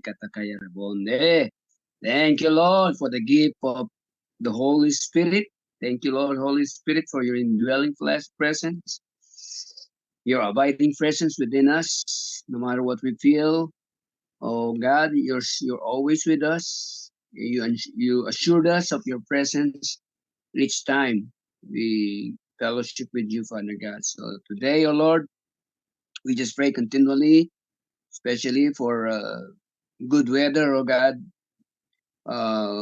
katakayarabonde. Thank you, Lord, for the gift of the Holy Spirit. Thank you, Lord, Holy Spirit, for your indwelling flesh presence, your abiding presence within us, no matter what we feel. Oh God, you're always with us. You assured us of your presence each time we fellowship with you, Father God. So today, oh Lord, we just pray continually, especially for good weather, oh God,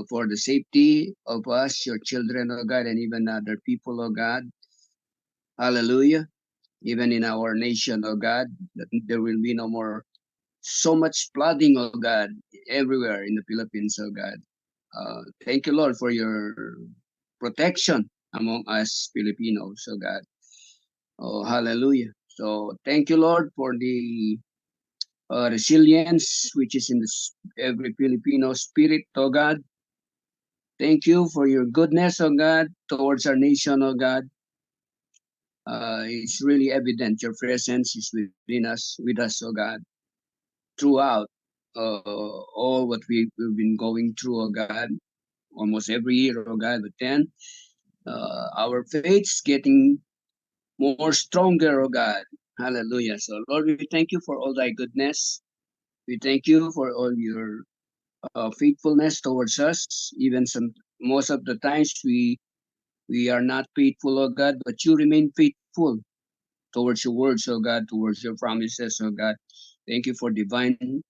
for the safety of us, your children, oh God, and even other people, oh God. Hallelujah. Even in our nation, oh God, that there will be no more so much flooding, oh God, everywhere in the Philippines, oh God. Thank you, Lord, for your protection among us Filipinos, oh God. Oh, hallelujah. So thank you, Lord, for the resilience which is in every Filipino spirit, oh God. Thank you for your goodness, oh God, towards our nation, oh God. It's really evident your presence is within us, with us, oh God, throughout all what we've been going through, oh God, almost every year, oh God. But then our faith's getting more stronger, oh God. Hallelujah. So, Lord, we thank you for all thy goodness. We thank you for all your faithfulness towards us. Even most of the times we are not faithful, oh God, but you remain faithful towards your words, oh God, towards your promises, oh God. Thank you for divine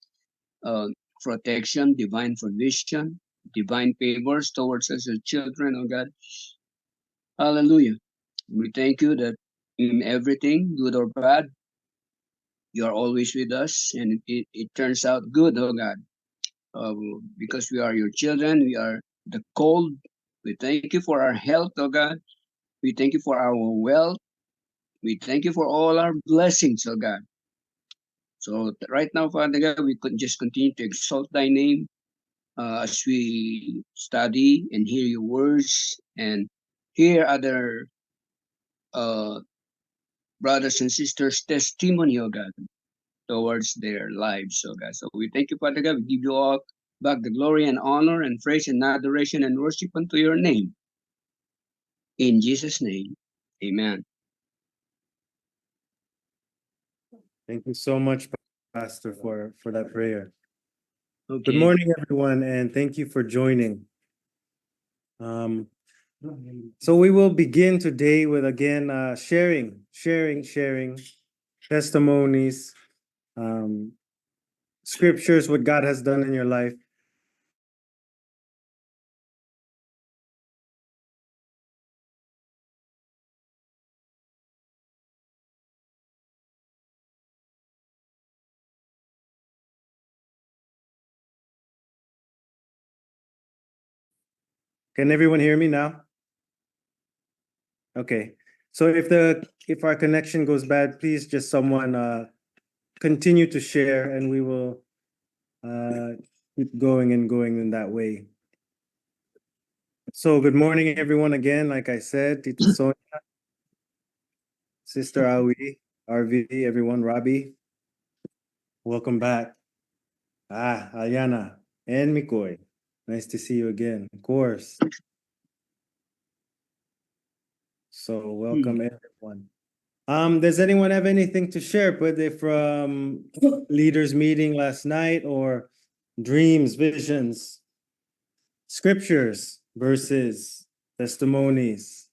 uh, protection, divine provision, divine favors towards us as children, oh God. Hallelujah. We thank you that in everything, good or bad, you are always with us, and it turns out good, oh God. Because we are your children, we are the cold. We thank you for our health, oh God. We thank you for our wealth. We thank you for all our blessings, oh God. So right now, Father God, we could just continue to exalt thy name as we study and hear your words and hear other uh, brothers and sisters' testimony, oh God, towards their lives, oh God. So we thank you, Father God. We give you all back the glory and honor and praise and adoration and worship unto your name. In Jesus' name, amen. Thank you so much, Pastor, for that prayer. Okay. Good morning, everyone, and thank you for joining. So we will begin today with again sharing testimonies, scriptures, what God has done in your life. Can everyone hear me now? Okay. So if our connection goes bad, please just someone continue to share, and we will keep going in that way. So good morning, everyone. Again, like I said, Tito Sonia, Sister Awi, RV, everyone, Robbie, welcome back. Aliana and Mikoy, nice to see you again, of course. So welcome everyone. Does anyone have anything to share, whether from leaders meeting last night or dreams, visions, scriptures, verses, testimonies?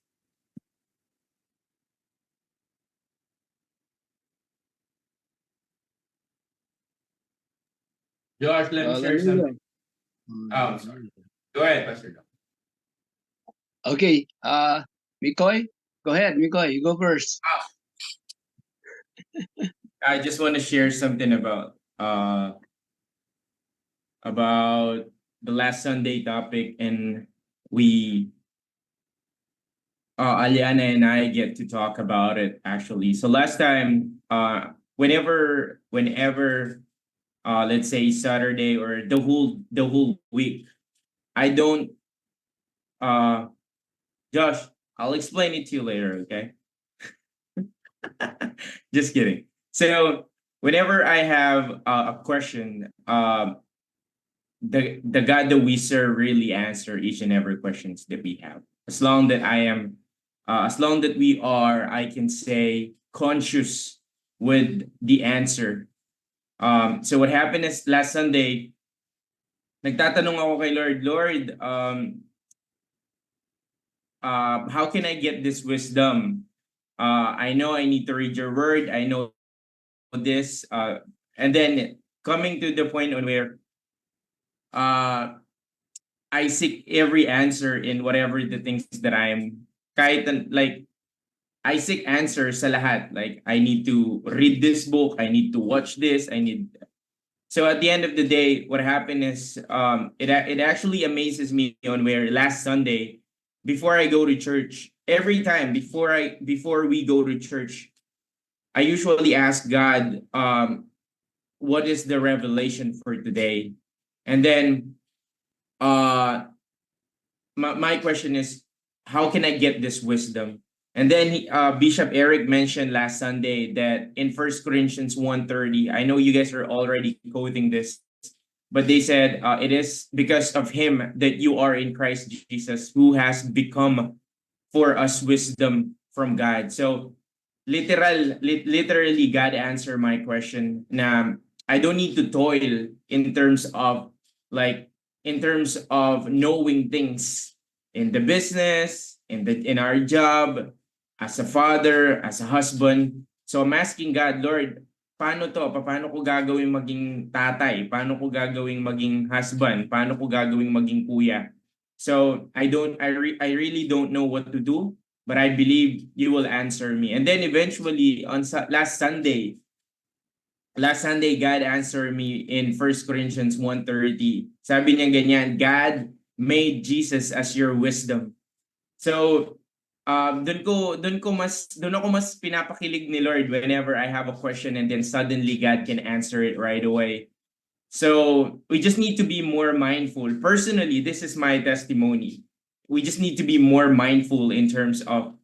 Josh, let me share something. Oh, sorry. Go ahead, Pastor John. Okay. Mikoy, go ahead. Mikoy, you go first. I just want to share something about the last Sunday topic, and we Aliana and I get to talk about it actually. So last time, whenever let's say Saturday or the whole week, I don't Josh, I'll explain it to you later, okay? Just kidding. So whenever I have a question, the God that we serve really answer each and every questions that we have. As long that as long that we are, I can say, conscious with the answer. So what happened is last Sunday, nagtatanong ako kay Lord, how can I get this wisdom? I know I need to read your word. I know this. And then coming to the point on where I seek every answer in whatever the things that I'm, like, I seek answers sa lahat. Like, I need to read this book. I need to watch this. So at the end of the day, what happened is, it actually amazes me on where last Sunday, before I go to church, every time before we go to church, I usually ask God, what is the revelation for today? And then, my question is, how can I get this wisdom? And then Bishop Eric mentioned last Sunday that in 1 Corinthians 1:30, I know you guys are already quoting this, but they said, it is because of him that you are in Christ Jesus, who has become for us wisdom from God. So literally God answered my question. Na I don't need to toil in terms of, like, in terms of knowing things in the business, in our job, as a father, as a husband. So I'm asking God, Lord, paano to? Paano ko gagawing maging tatay? Paano ko gagawing maging husband? Paano ko gagawing maging kuya? So I really don't know what to do, but I believe you will answer me. And then eventually on last Sunday, God answered me in 1 Corinthians 1:30. Sabi niya ganyan, God made Jesus as your wisdom. So doon ako mas pinapakilig ni Lord whenever I have a question and then suddenly God can answer it right away. So we just need to be more mindful. Personally, this is my testimony. We just need to be more mindful in terms of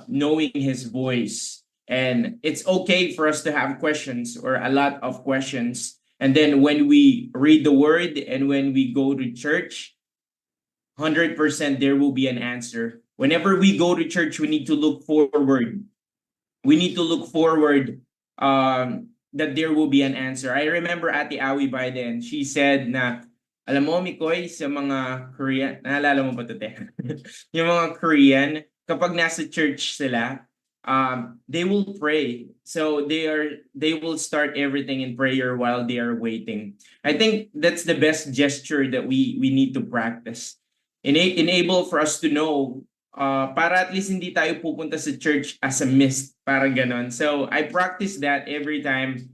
knowing his voice. And it's okay for us to have questions or a lot of questions. And then when we read the word and when we go to church, 100% there will be an answer. Whenever we go to church, we need to look forward. We need to look forward that there will be an answer. I remember Ate Awi by then, she said na, alam mo, Mikoy, sa mga Korean, naalala mo ba ito, te? Yung mga Korean, kapag nasa church sila, they will pray. So they will start everything in prayer while they are waiting. I think that's the best gesture that we need to practice. Enable for us to know, para at least hindi tayo pupunta sa church as a mist, para ganon. So I practice that every time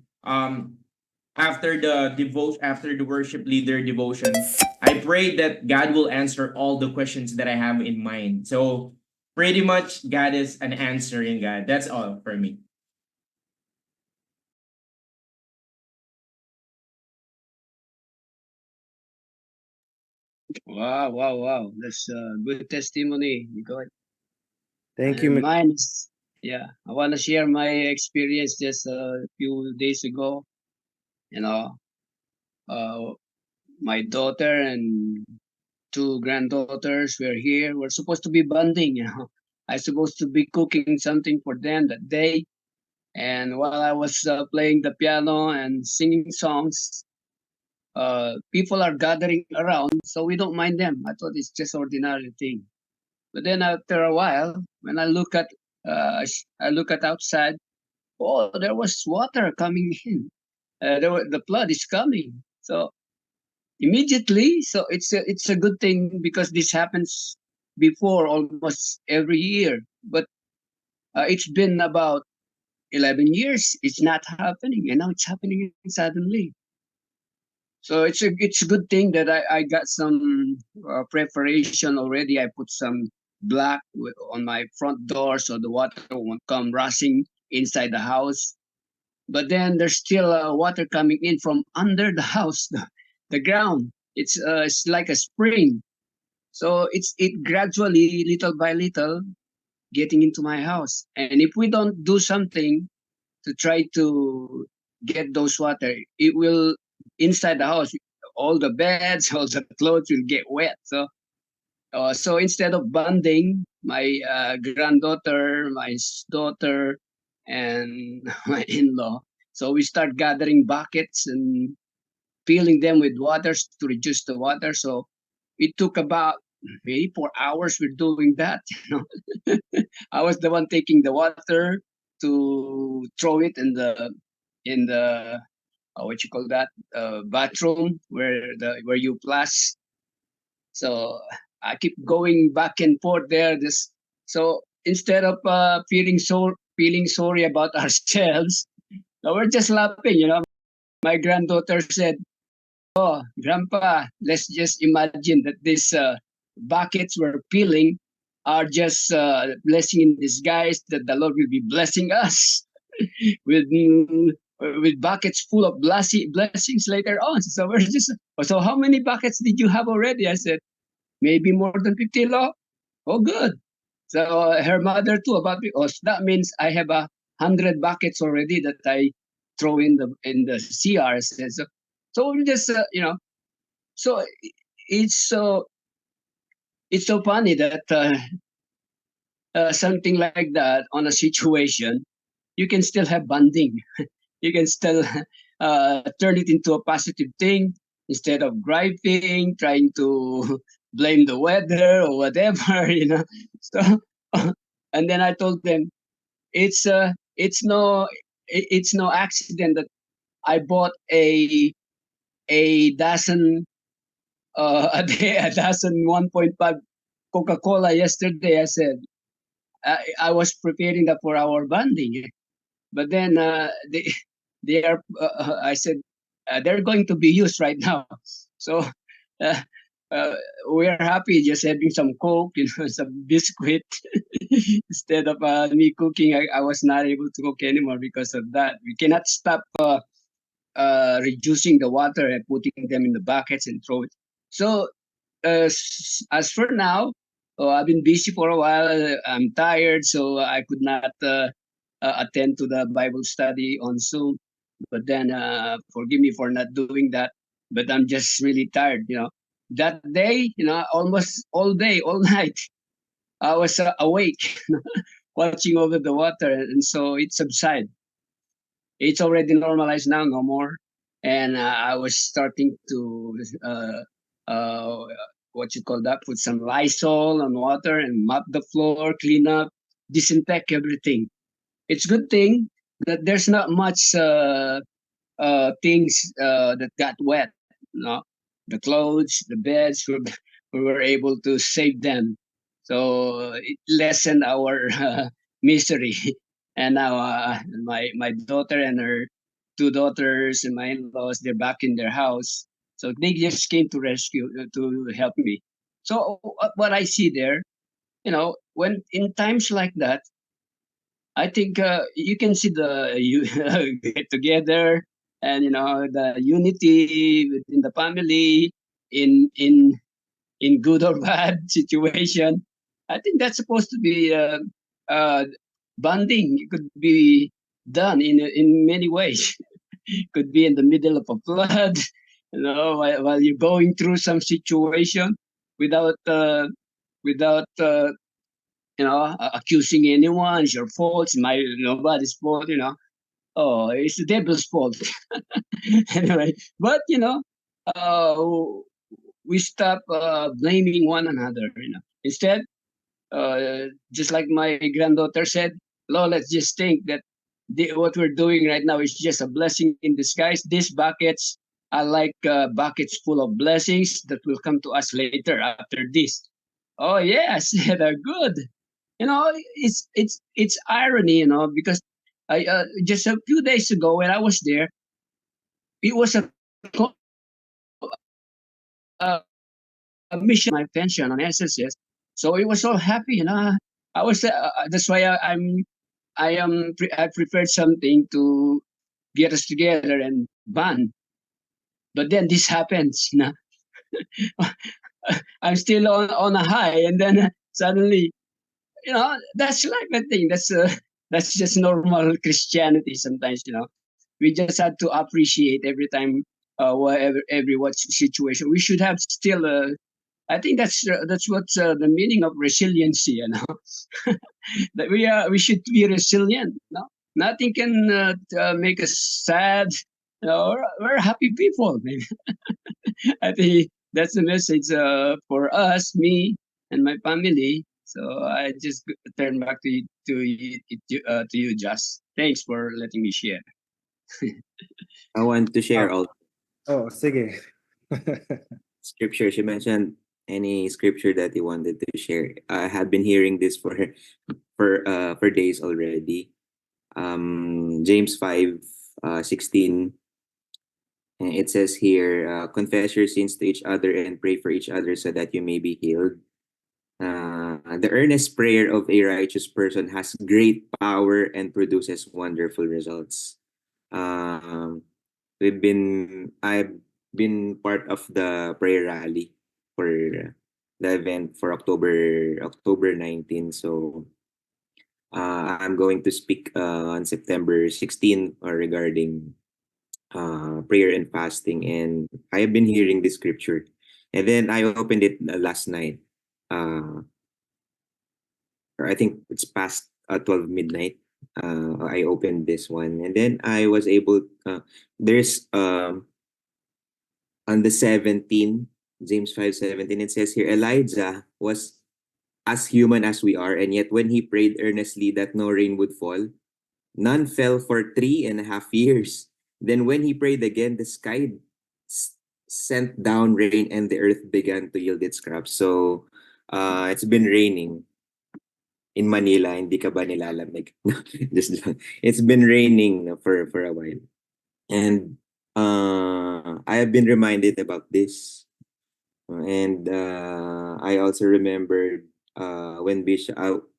after the worship leader devotion. I pray that God will answer all the questions that I have in mind. So pretty much God is an answering God. That's all for me. Wow. That's a good testimony, Nicole. Thank you. And mine is, yeah, I want to share my experience just a few days ago. You know, uh, my daughter and two granddaughters were here. We're supposed to be bonding, you know. I supposed to be cooking something for them that day. And while I was playing the piano and singing songs, people are gathering around, so we don't mind them. I thought it's just ordinary thing. But then after a while, when I look at outside, oh, there was water coming in. The flood is coming. So immediately, so it's a good thing because this happens before almost every year. But it's been about 11 years. It's not happening, and now it's happening suddenly. So it's a good thing that I got some preparation already. I put some black on my front door so the water won't come rushing inside the house. But then there's still water coming in from under the house, the ground. It's like a spring. So it gradually, little by little, getting into my house. And if we don't do something to try to get those water, it will inside the house. all the beds, all the clothes will get wet. So instead of bonding, my granddaughter, daughter, and my in-law, so we start gathering buckets and filling them with waters to reduce the water. So it took about maybe 4 hours we're doing that. I was the one taking the water to throw it in the what you call that, bathroom where you flush. So I keep going back and forth there. So instead of feeling sorry about ourselves, we're just laughing. My granddaughter said, "Oh, Grandpa, let's just imagine that these buckets we're filling are just blessing in disguise. That the Lord will be blessing us with with buckets full of blessings later on." So we're just. So how many buckets did you have already? I said, maybe more than 50 law. Oh, good. So her mother too so that means I have 100 buckets already that I throw in the CR. So we just so it's so funny that something like that on a situation you can still have bonding. You can still turn it into a positive thing instead of griping, trying to blame the weather or whatever. So and then I told them it's no accident that I bought a dozen a dozen 1.5 Coca-Cola yesterday. I said I was preparing that for our bonding, but then they are. I said they're going to be used right now, so uh, uh, we're happy just having some Coke, some biscuit instead of me cooking. I was not able to cook anymore because of that. We cannot stop reducing the water and putting them in the buckets and throw it. So as for now, I've been busy for a while. I'm tired, so I could not attend to the Bible study on Zoom. But then, forgive me for not doing that. But I'm just really tired. That day, almost all day, all night, I was awake, watching over the water, and so it subsided. It's already normalized now, no more. And I was starting to uh, what you call that, put some Lysol on water and mop the floor, clean up, disinfect everything. It's good thing that there's not much things that got wet. The clothes, the beds, we were able to save them. So it lessened our misery. And now my daughter and her two daughters and my in-laws, they're back in their house. So they just came to rescue, to help me. So what I see there, when in times like that, I think you can see the you get together, and the unity within the family in good or bad situation. I think that's supposed to be uh, bonding. It could be done in many ways. Could be in the middle of a flood, while you're going through some situation without without accusing anyone. It's your fault. It's nobody's fault. Oh, it's the devil's fault. Anyway, but uh, we stop blaming one another. Instead, just like my granddaughter said, let's just think that what we're doing right now is just a blessing in disguise. These buckets are like buckets full of blessings that will come to us later after this. Oh yes, they're good. It's irony, because I just a few days ago when I was there, it was co- uh, a mission my pension on SSS, so it was so happy, I was that's why I prepared something to get us together and bond. But then this happens, I'm still on a high, and then suddenly, that's like a thing. That's just normal Christianity sometimes. We just have to appreciate every time whatever every what situation. We should have still. I think that's what the meaning of resiliency. You know, that we should be resilient. No, nothing can make us sad. You know, we're happy people. Maybe I think that's the message for us, me and my family. So I just turn back to you, Just. Thanks for letting me share. I want to share all Oh, sige. scriptures. You mentioned any scripture that you wanted to share. I have been hearing this for days already. James 5:16. It says here, confess your sins to each other and pray for each other so that you may be healed. The earnest prayer of a righteous person has great power and produces wonderful results. I've been part of the prayer rally for the event for October 19. So I'm going to speak on September 16 regarding prayer and fasting, and I have been hearing this scripture, and then I opened it last night. Or I think it's past 12 midnight. I opened this one, and then I was able. There's on the 17, James 5:17. It says here, Elijah was as human as we are, and yet when he prayed earnestly that no rain would fall, none fell for 3.5 years. Then when he prayed again, the sky sent down rain and the earth began to yield its crops. So it's been raining in Manila. Hindi ka ba nilalamig? Just lang. It's been raining for a while. And I have been reminded about this. And I also remembered when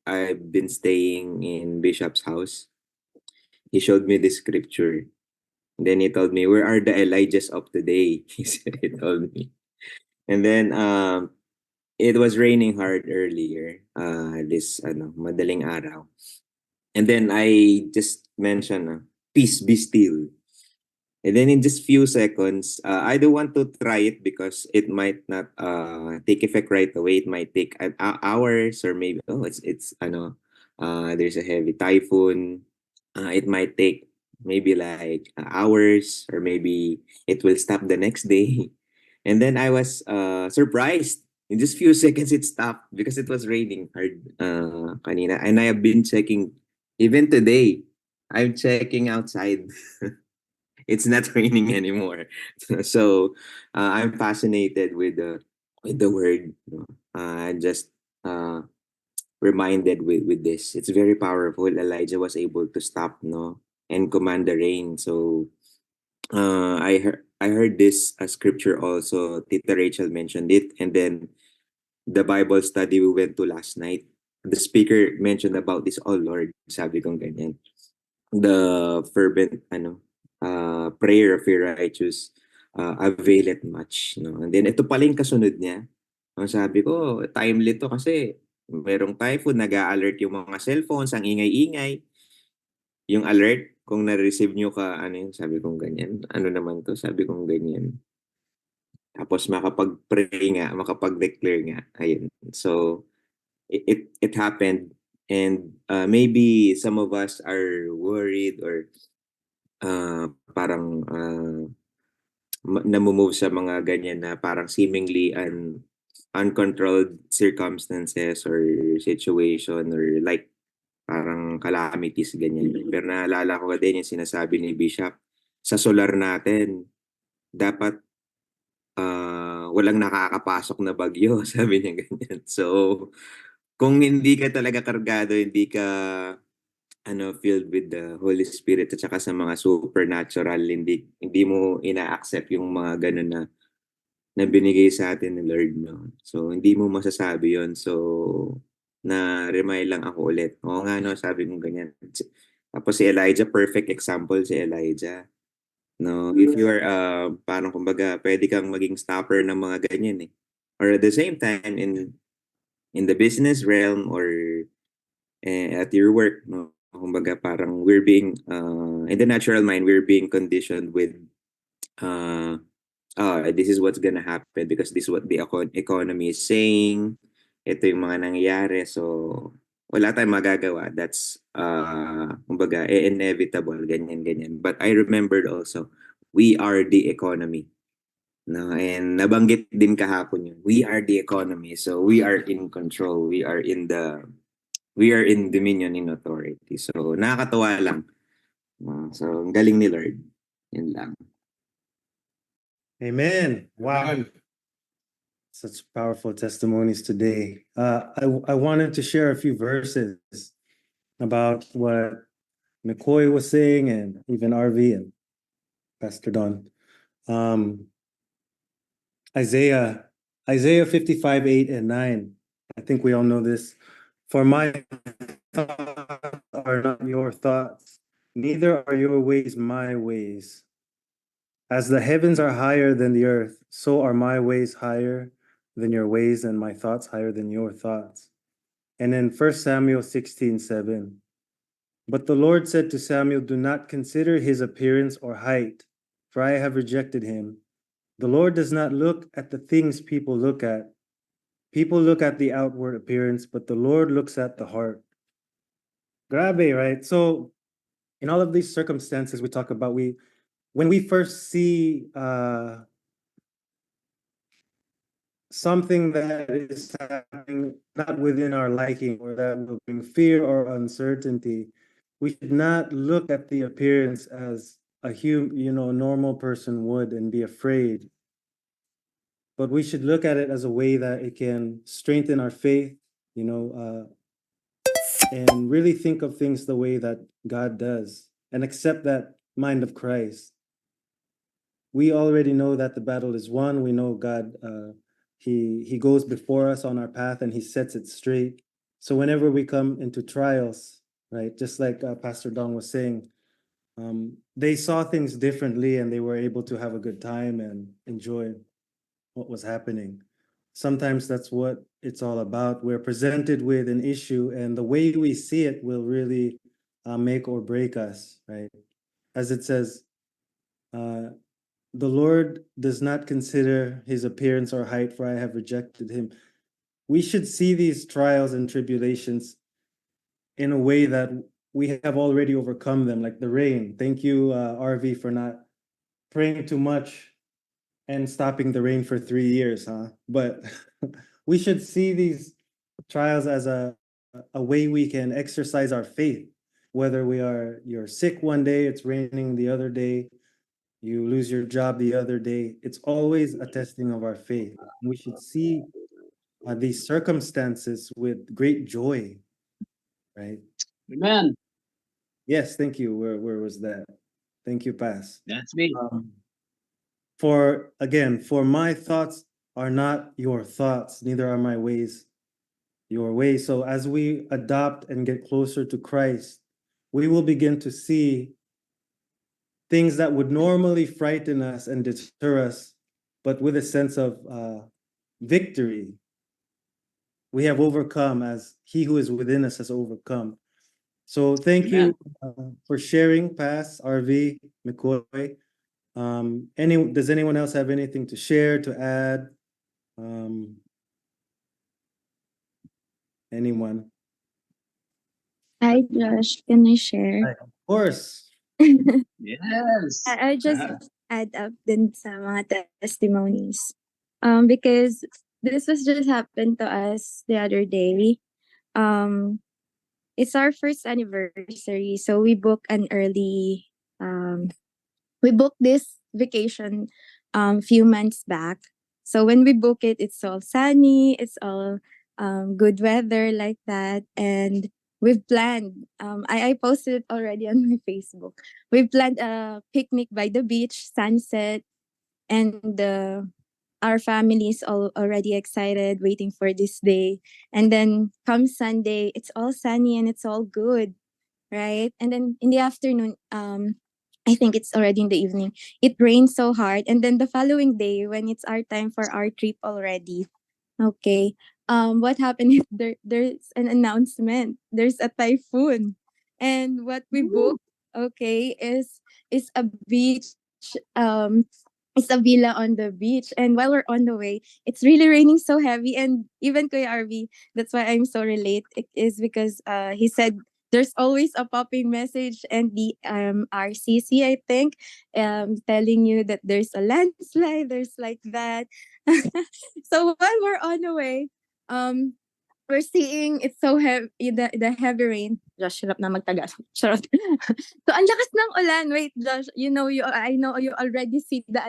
I've been staying in Bishop's house. He showed me this scripture. Then he told me, "Where are the Elijahs of today?" He told me. And then it was raining hard earlier, this madaling araw. And then I just mentioned, "Peace, be still." And then in just few seconds, I don't want to try it because it might not take effect right away. It might take hours, or maybe there's a heavy typhoon. It might take maybe like hours, or maybe it will stop the next day. And then I was surprised. In just few seconds, it stopped because it was raining hard kanina. And I have been checking, even today, I'm checking outside. It's not raining anymore. So I'm fascinated with the word. Just reminded with this. It's very powerful. Elijah was able to stop, and command the rain. So I heard this scripture also. Tita Rachel mentioned it, and then the Bible study we went to last night, the speaker mentioned about this. Oh Lord, sabi kong ganyan. The fervent prayer of a righteous availeth much, no? And then ito pala yung kasunod niya. Sabi ko, timely to kasi merong typhoon, nag-a-alert yung mga cellphones, ang ingay-ingay. Yung alert, kung na-receive nyo sabi kong ganyan. Ano naman to? Sabi kong ganyan. Tapos makapag-pray nga, makapag-declare nga. Ayun. So, it happened, and maybe some of us are worried, or parang namumove sa mga ganyan na parang seemingly uncontrolled circumstances or situation, or like parang calamities ganyan. Pero naalala ko din yung sinasabi ni Bishop, sa solar natin dapat walang nakakapasok na bagyo, sabi niya ganyan. So kung hindi ka talaga kargado, hindi ka filled with the Holy Spirit at saka sa mga supernatural, hindi mo ina-accept yung mga ganun na binigay sa atin ni Lord, no? So hindi mo masasabi yon. So na-remind lang ako ulit. Oo nga, no, sabi mo ganyan. Tapos si Elijah, perfect example si Elijah. No, if you are parang kumbaga pwede kang maging stopper ng mga ganyan eh. Or at the same time in the business realm, or at your work, no? Kumbaga parang we're being in the natural mind, we're being conditioned with this is what's gonna happen because this is what the economy is saying. Ito yung mga nangyayari. So, wala tayong magagawa. That's, kumbaga, inevitable, ganyan, ganyan. But I remembered also, we are the economy. No, and nabanggit din kahapon yun. We are the economy. So, we are in control. We are in dominion in authority. So, nakakatawa lang. So, ang galing ni Lord. Yun lang. Amen. Wow. Such powerful testimonies today. I wanted to share a few verses about what McCoy was saying and even RV and Pastor Don. Isaiah 55, 8 and 9. I think we all know this. For my thoughts are not your thoughts, neither are your ways my ways. As the heavens are higher than the earth, so are my ways higher than your ways, and my thoughts higher than your thoughts. And in 1 Samuel 16:7, but the Lord said to Samuel, do not consider his appearance or height, for I have rejected him. The Lord does not look at the things people look at. People look at the outward appearance, but the Lord looks at the heart. Grabe, right? So in all of these circumstances we talk about, when we first see something that is happening not within our liking or that will bring fear or uncertainty, we should not look at the appearance as a normal person would and be afraid. But we should look at it as a way that it can strengthen our faith, and really think of things the way that God does and accept that mind of Christ. We already know that the battle is won. We know God, he goes before us on our path and he sets it straight. So whenever we come into trials, right, just like Pastor Don was saying, they saw things differently and they were able to have a good time and enjoy what was happening. Sometimes that's what it's all about. We're presented with an issue, and the way we see it will really make or break us, right? As it says, the Lord does not consider his appearance or height, for I have rejected him. We should see these trials and tribulations in a way that we have already overcome them, like the rain. Thank you, RV, for not praying too much and stopping the rain for 3 years, huh? But we should see these trials as a way we can exercise our faith. Whether you're sick one day, it's raining the other day, you lose your job the other day, it's always a testing of our faith. We should see these circumstances with great joy, right? Amen. Yes, thank you. Where was that? Thank you, Pass. That's me. For my thoughts are not your thoughts, neither are my ways your ways. So as we adopt and get closer to Christ, we will begin to see things that would normally frighten us and deter us, but with a sense of victory. We have overcome as he who is within us has overcome. So thank you for sharing, Pass, RV, McCoy. Does anyone else have anything to share, to add? Anyone? Hi, Josh. Can I share? Of course. Yes. I just add up din sa mga testimonies. Because this was just happened to us the other day. It's our first anniversary, so we booked an early. We booked this vacation, few months back. So when we book it, it's all sunny. It's all good weather like that, and we've planned. I posted it already on my Facebook. We've planned a picnic by the beach, sunset, and our family is all already excited, waiting for this day. And then come Sunday, it's all sunny and it's all good, right? And then in the afternoon, I think it's already in the evening. It rained so hard, and then the following day, when it's our time for our trip already, okay. What happened is there's an announcement. There's a typhoon, and what we booked, okay, is a beach, um, it's a villa on the beach. And while we're on the way, it's really raining so heavy. And even Kuya RV, that's why I'm so relate. It is because he said there's always a popping message and the RCC, I think, telling you that there's a landslide, there's like that. So while we're on the way, um, we're seeing it's so heavy, the heavy rain. Josh, hirap na magtagas. Charot. So, ang lakas ng ulan. Wait, Josh, I know you already see the,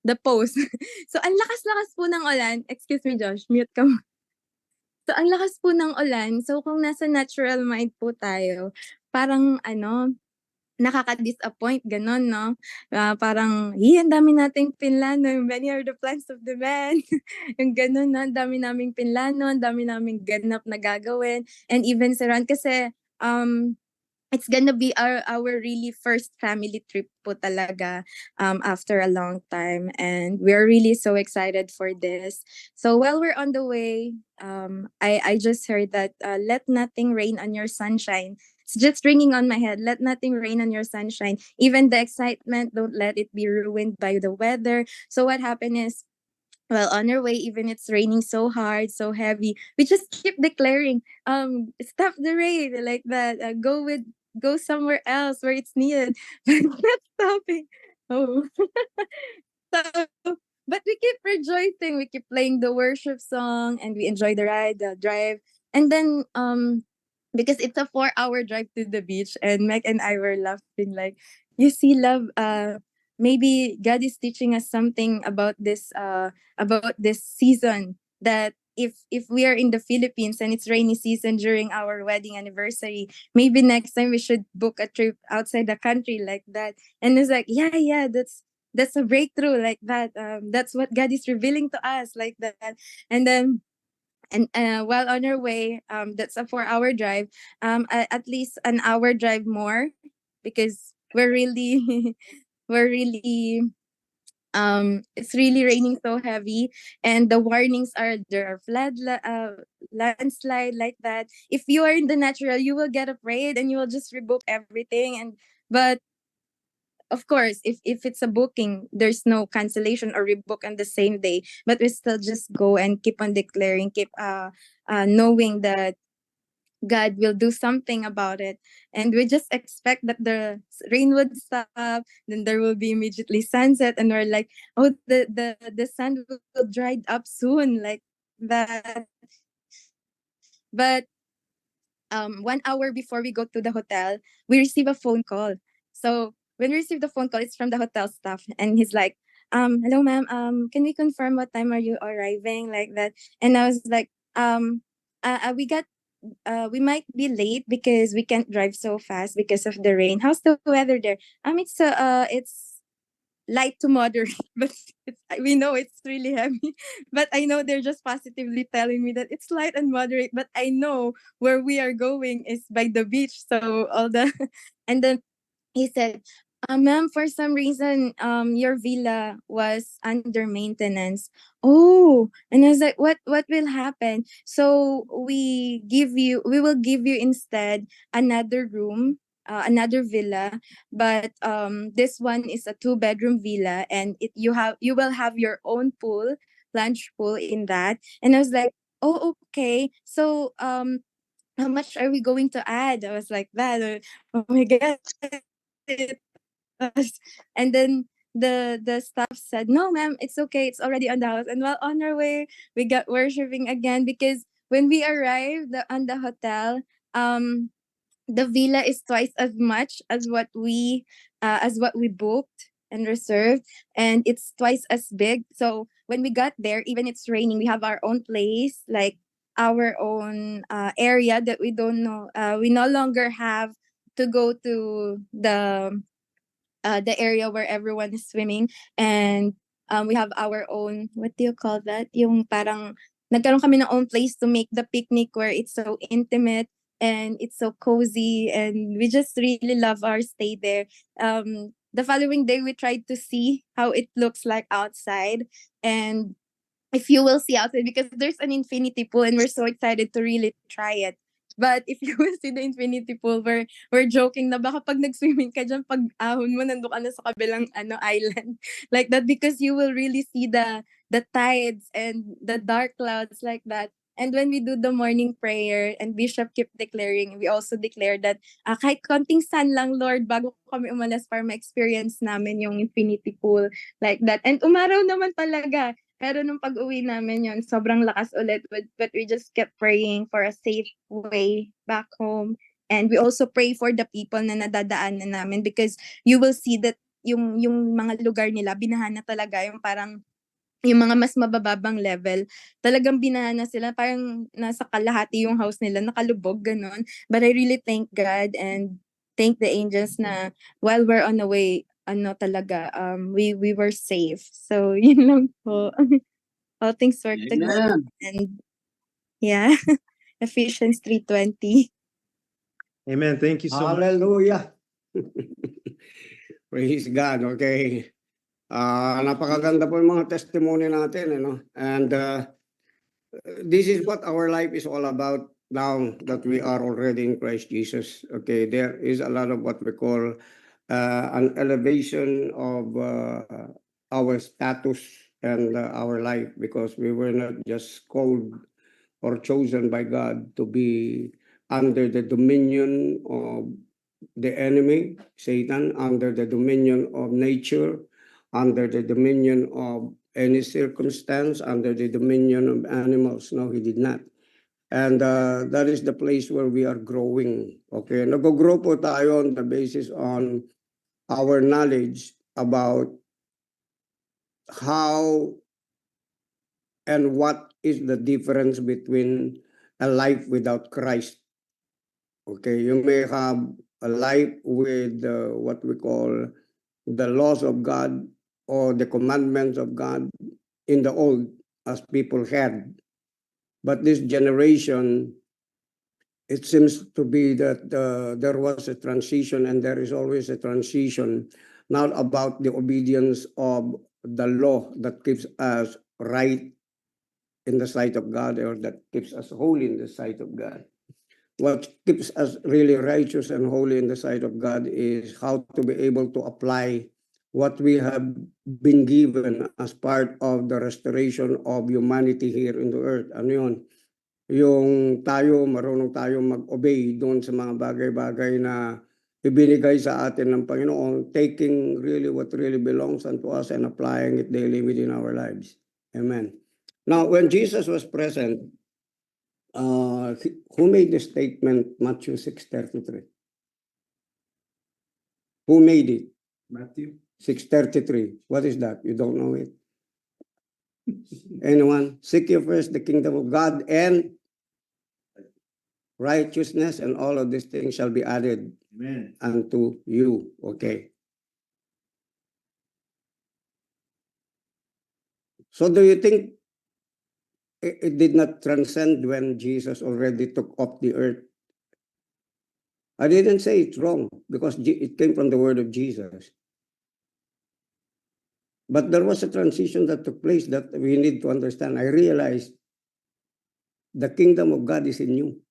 the post. So, ang lakas-lakas po ng ulan. Excuse me, Josh, mute ka. So, ang lakas po ng ulan. So, kung nasa natural mind po tayo, parang, nakaka-disappoint, gano'n, no? Parang, ang dami nating pinlano, many are the plans of the man. Yung gano'n, no? Ang dami naming pinlano, ang dami naming ganap na gagawin. And even si Ron, kasi, it's gonna be our really first family trip po talaga after a long time, and we're really so excited for this. So while we're on the way, I just heard that let nothing rain on your sunshine. It's just ringing on my head. Let nothing rain on your sunshine. Even the excitement, don't let it be ruined by the weather. So what happened is, well, on our way, even it's raining so hard, so heavy, we just keep declaring, stop the rain, like that. Go somewhere else where it's needed. But not stopping. Oh. So, but we keep rejoicing. We keep playing the worship song, and we enjoy the ride, the drive. And then, because it's a 4-hour drive to the beach, and Meg and I were laughing like, you see, love, maybe God is teaching us something about this season, that if we are in the Philippines and it's rainy season during our wedding anniversary, maybe next time we should book a trip outside the country, like that. And it's like, yeah, that's a breakthrough, like that. That's what God is revealing to us, like that. And then, and while on our way, that's a 4-hour drive, at least an hour drive more, because we're really we're really it's really raining so heavy, and the warnings are, there are landslide, like that. If you are in the natural, you will get afraid and you will just rebook everything. And but of course, if it's a booking, there's no cancellation or rebook on the same day, but we still just go and keep on declaring, keep knowing that God will do something about it. And we just expect that the rain would stop, then there will be immediately sunset, and we're like, oh, the sun will dry up soon, like that. But 1 hour before we go to the hotel, we receive a phone call. So when we receive the phone call, it's from the hotel staff, and he's like, hello ma'am, can we confirm what time are you arriving, like that. And I was like, we might be late because we can't drive so fast because of the rain. How's the weather there? It's light to moderate, but we know it's really heavy. But I know they're just positively telling me that it's light and moderate. But I know where we are going is by the beach, so all the and then he said, ma'am, for some reason, your villa was under maintenance. Oh, and I was like, what will happen? So we will give you instead another room, another villa, but this one is a 2-bedroom villa, and you will have your own pool, lunch pool in that. And I was like, oh, okay. So how much are we going to add? I was like that. Oh my god. Us. And then the staff said, no ma'am, it's okay, it's already on the house. And while on our way, we got worshiping again, because when we arrived on the hotel, the villa is twice as much as what we booked and reserved, and it's twice as big. So when we got there, even it's raining, we have our own place, like our own area that we don't know, we no longer have to go to the area where everyone is swimming. And we have our own, what do you call that, yung parang nagkaroon kami ng own place to make the picnic, where it's so intimate and it's so cozy, and we just really love our stay there. The following day, we tried to see how it looks like outside, and if you will see outside, because there's an infinity pool, and we're so excited to really try it. But if you will see the infinity pool, we're joking na baka pag nag-swimming ka dyan, pag ahon mo, nandun ka na sa kabilang island. Like that, because you will really see the tides and the dark clouds like that. And when we do the morning prayer and Bishop kept declaring, we also declare that kahit konting sun lang, Lord, bago kami umalis para ma-experience namin yung infinity pool like that. And umaraw naman talaga. Pero nung pag-uwi namin yon sobrang lakas ulit. But we just kept praying for a safe way back home. And we also pray for the people na nadadaanan namin because you will see that yung mga lugar nila, binahan na talaga yung parang yung mga mas mabababang level, talagang binahan na sila, parang nasa kalahati yung house nila, nakalubog, ganun. But I really thank God and thank the angels na while we're on the way, talaga, we were safe. So, yun lang po. All things work together. Amen. And, yeah, Ephesians 3:20. Amen. Thank you so much. Hallelujah. Praise God. Okay. Napakaganda po yung mga testimony natin, and this is what our life is all about now that we are already in Christ Jesus. Okay, there is a lot of what we call an elevation of our status and our life, because we were not just called or chosen by God to be under the dominion of the enemy, Satan, under the dominion of nature, under the dominion of any circumstance, under the dominion of animals. No, he did not. And that is the place where we are growing. Okay, nag-grow po tayo on the basis on our knowledge about how and what is the difference between a life without Christ. Okay, you may have a life with what we call the laws of God or the commandments of God in the old, as people had. But this generation, it seems to be that there was a transition, and there is always a transition, not about the obedience of the law that keeps us right in the sight of God, or that keeps us holy in the sight of God. What keeps us really righteous and holy in the sight of God is how to be able to apply what we have been given as part of the restoration of humanity here in the earth. Ano yun? Yung tayo, marunong tayo mag-obey doon sa mga bagay-bagay na ibinigay sa atin ng Panginoon, taking really what really belongs unto us and applying it daily within our lives. Amen. Now, when Jesus was present, who made the statement Matthew 6:33? Who made it? Matthew. 6:33. What is that? You don't know it? Anyone? Seek ye first the kingdom of God and righteousness, and all of these things shall be added Amen. unto you. Okay. So do you think it did not transcend when Jesus already took off the earth? I didn't say it's wrong because it came from the word of Jesus. But there was a transition that took place that we need to understand. I realized the kingdom of God is in you.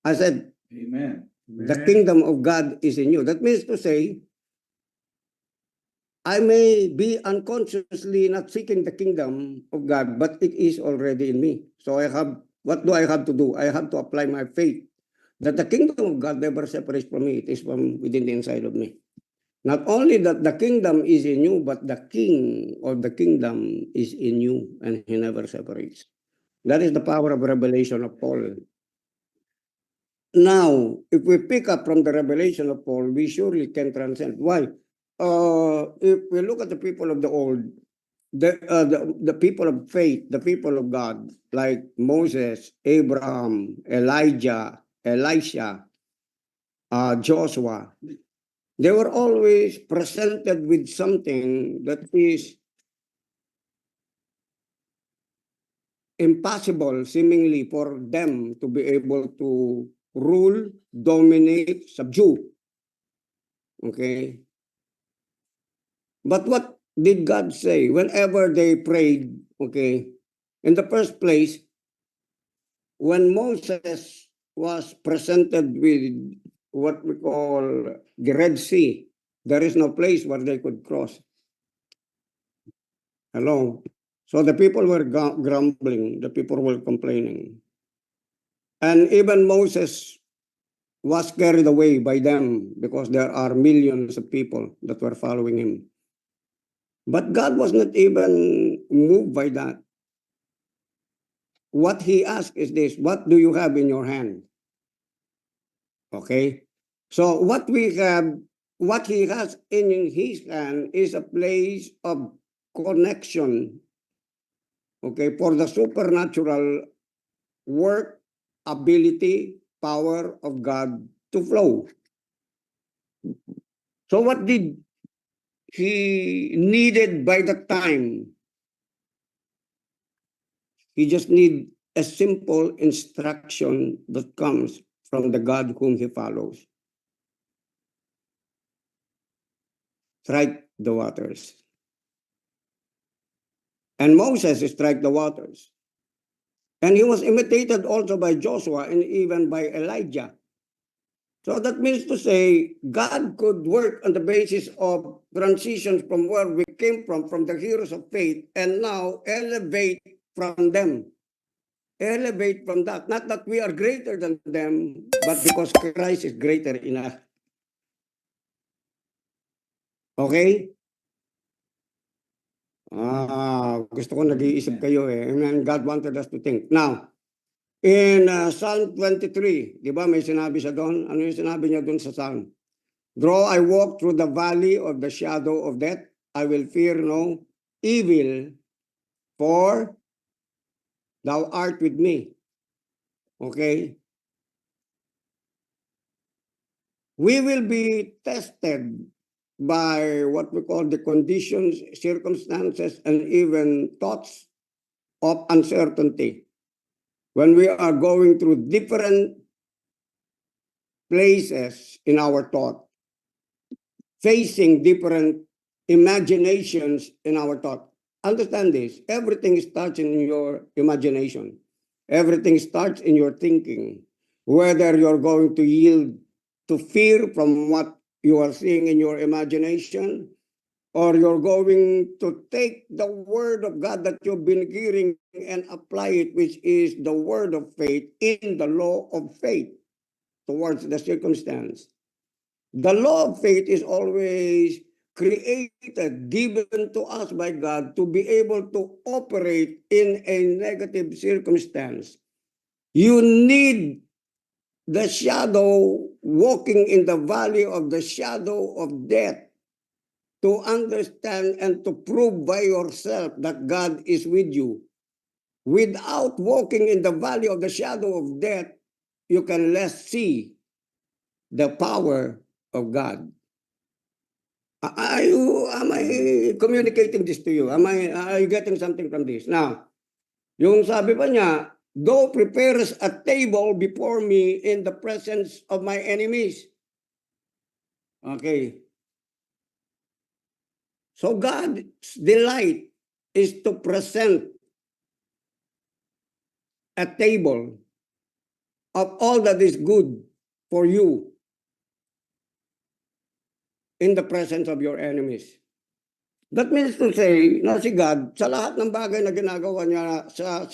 I said, Amen. the kingdom of God is in you. That means to say, I may be unconsciously not seeking the kingdom of God, but it is already in me. So what do I have to do? I have to apply my faith that the kingdom of God never separates from me. It is from within the inside of me. Not only that the kingdom is in you, but the king or the kingdom is in you, and he never separates. That is the power of revelation of Paul. Now, if we pick up from the revelation of Paul, we surely can transcend. Why? If we look at the people of the old, the people of faith, the people of God, like Moses, Abraham, Elijah, Elisha, Joshua, they were always presented with something that is impossible, seemingly, for them to be able to rule, dominate, subdue. Okay? But what did God say whenever they prayed? Okay, in the first place, when Moses was presented with what we call the Red Sea, there is no place where they could cross. Hello. So the people were grumbling, the people were complaining. And even Moses was carried away by them because there are millions of people that were following him. But God was not even moved by that. What he asked is this: what do you have in your hand? Okay. So what we have, what he has in his hand is a place of connection. Okay, for the supernatural work, ability, power of God to flow. So what did he needed by the time? He just need a simple instruction that comes from the God whom he follows. Strike the waters. And Moses strike the waters. And he was imitated also by Joshua and even by Elijah. So that means to say, God could work on the basis of transitions from where we came from the heroes of faith, and now elevate from them. Elevate from that. Not that we are greater than them, but because Christ is greater in us. Okay? Gusto ko nag-iisip kayo eh. And God wanted us to think. Now, in Psalm 23, di ba may sinabi siya doon? Ano yung sinabi niya doon sa Psalm? Though I walk through the valley of the shadow of death, I will fear no evil, for thou art with me. Okay? We will be tested by what we call the conditions, circumstances, and even thoughts of uncertainty. When we are going through different places in our thought, facing different imaginations in our thought. Understand this, everything starts in your imagination. Everything starts in your thinking. Whether you're going to yield to fear from what you are seeing in your imagination, or you're going to take the word of God that you've been hearing and apply it, which is the word of faith in the law of faith towards the circumstance. The law of faith is always created, given to us by God to be able to operate in a negative circumstance. You need the shadow, walking in the valley of the shadow of death, to understand and to prove by yourself that God is with you. Without walking in the valley of the shadow of death, you can less see the power of God. Am I communicating this to you? Are you getting something from this? Now, yung sabi pa niya, thou prepares a table before me in the presence of my enemies. Okay. So God's delight is to present a table of all that is good for you in the presence of your enemies. That means to say na si God, sa lahat ng bagay na ginagawa niya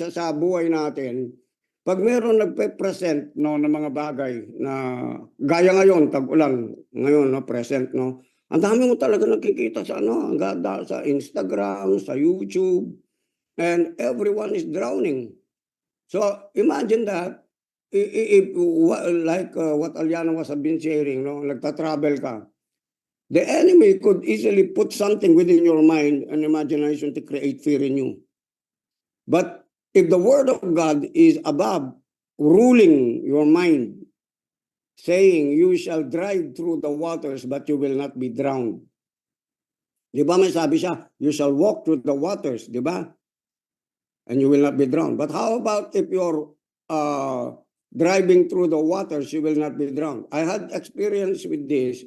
sa buhay natin, pag meron nagpe-present no, ng mga bagay na gaya ngayon, tag-ulan, ngayon, no, present, no, ang dami mo talaga nakikita sa, sa Instagram, sa YouTube, and everyone is drowning. So imagine that, if like what Aliana was been sharing, no, nagta-travel ka, the enemy could easily put something within your mind and imagination to create fear in you. But if the word of God is above, ruling your mind, saying you shall drive through the waters but you will not be drowned. Di ba may sabi siya, you shall walk through the waters, di ba? And you will not be drowned. But how about if you're driving through the waters, you will not be drowned? I had experience with this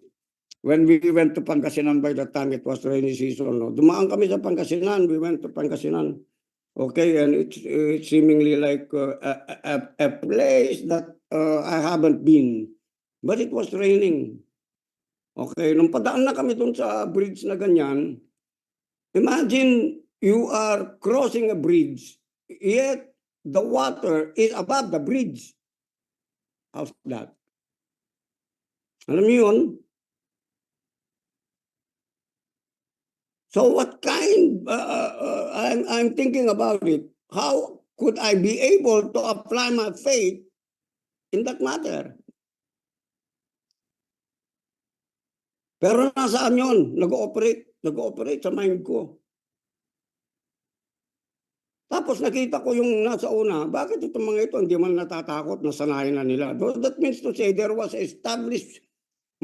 when we went to Pangasinan. By the time it was rainy season. No? Dumaan kami sa Pangasinan, we went to Pangasinan. Okay, and it's seemingly like a place that I haven't been. But it was raining. Okay, nung padaan na kami dun sa bridge na ganyan, imagine you are crossing a bridge, yet the water is above the bridge. How's that? Alam niyo yun? So what kind, I'm thinking about it. How could I be able to apply my faith in that matter? Pero nasaan yun? Nag-ooperate sa mind ko. Tapos nakita ko yung nasa una, bakit itong mga ito hindi man natatakot, nasanayan na nila. That means to say there was established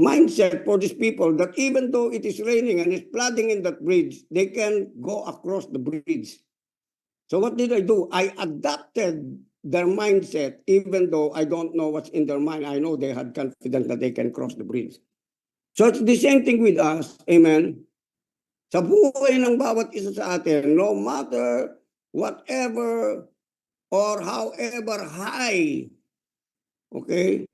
mindset for these people that even though it is raining and it's flooding in that bridge, they can go across the bridge. So what did I do? I adapted their mindset even though I don't know what's in their mind. I know they had confidence that they can cross the bridge. So it's the same thing with us. Amen. Sa buhay ng bawat isa sa atin, no matter whatever or however high, okay,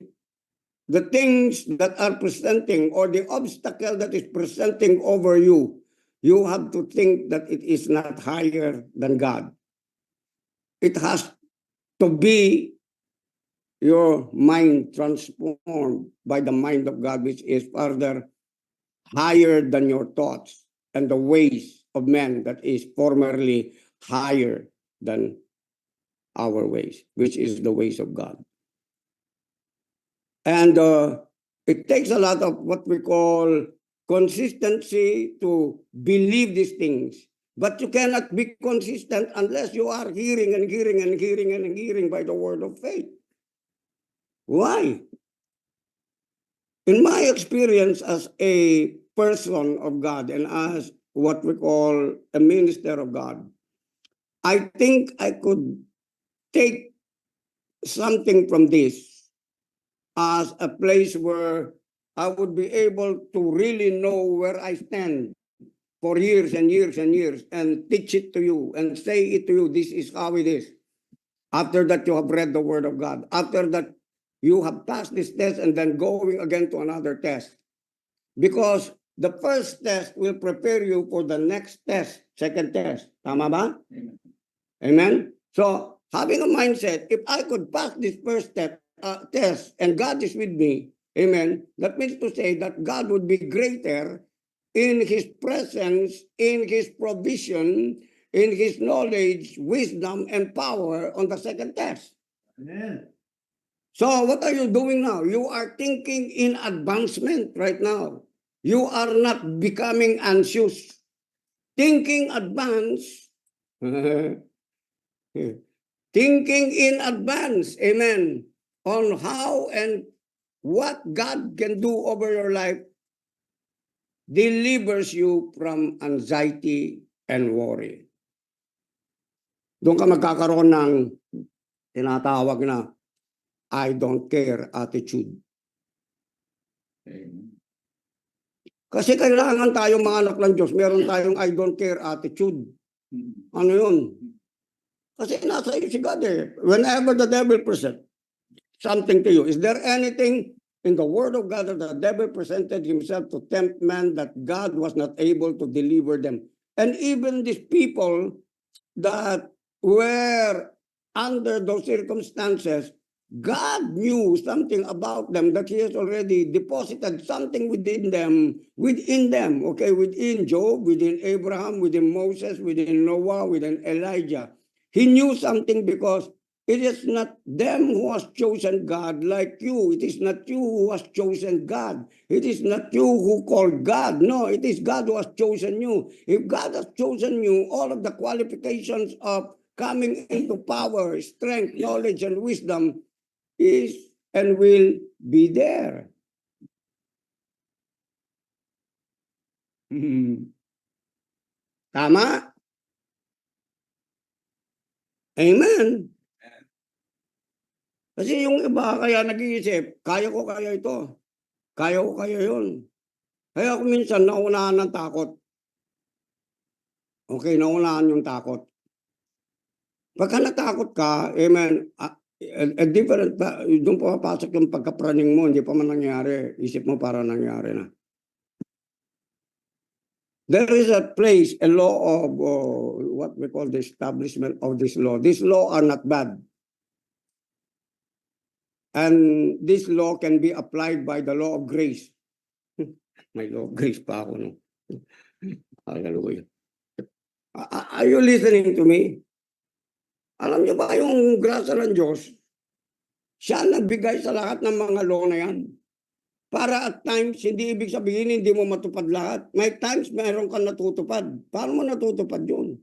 the things that are presenting or the obstacle that is presenting over you, you have to think that it is not higher than God. It has to be your mind transformed by the mind of God, which is further higher than your thoughts and the ways of men that is formerly higher than our ways, which is the ways of God. And it takes a lot of what we call consistency to believe these things. But you cannot be consistent unless you are hearing and hearing and hearing and hearing by the word of faith. Why? In my experience as a person of God and as what we call a minister of God, I think I could take something from this as a place where I would be able to really know where I stand for years and years and years and teach it to you and say it to you, this is how it is. After that, you have read the word of God. After that, you have passed this test and then going again to another test. Because the first test will prepare you for the next test, second test. Tama ba? Amen. Amen? So, having a mindset, if I could pass this first step, test and God is with me, amen, that means to say that God would be greater in His presence, in His provision, in His knowledge, wisdom, and power on the second test. Amen. So what are you doing now? You are thinking in advancement right now. You are not becoming anxious. Thinking advance. Thinking in advance, amen, on how and what God can do over your life delivers you from anxiety and worry. Doon ka magkakaroon ng tinatawag na I don't care attitude. Amen. Kasi kailangan tayong mga anak ng Diyos, meron tayong I don't care attitude. Ano yun? Kasi nasa iyo si God eh. Whenever the devil present something to you, is there anything in the word of God that the devil presented himself to tempt man that God was not able to deliver them? And even these people that were under those circumstances, God knew something about them, that He has already deposited something within them, okay, within Job, within Abraham, within Moses, within Noah, within Elijah. He knew something because it is not them who has chosen God like you. It is not you who has chosen God. It is not you who called God. No, it is God who has chosen you. If God has chosen you, all of the qualifications of coming into power, strength, knowledge, and wisdom is and will be there. Tama? Amen. Kasi yung iba kaya nag-iisip, kaya ko kaya ito. Kaya ko kaya yun. Kaya ako minsan naunahan ng takot. Okay, naunahan yung takot. Pagka natakot ka, amen, a different, doon papasok yung pagkapraning mo, hindi pa man nangyari. Isip mo para nangyari na. There is a place, a law of what we call the establishment of this law. This law are not bad. And this law can be applied by the law of grace. May law of grace pa ako, no? Hallelujah. Are you listening to me? Alam niyo ba yung grasya ng Diyos? Siya nagbigay sa lahat ng mga law na yan. Para at times, hindi ibig sabihin hindi mo matupad lahat. May times meron kang natutupad. Paano mo natutupad yun?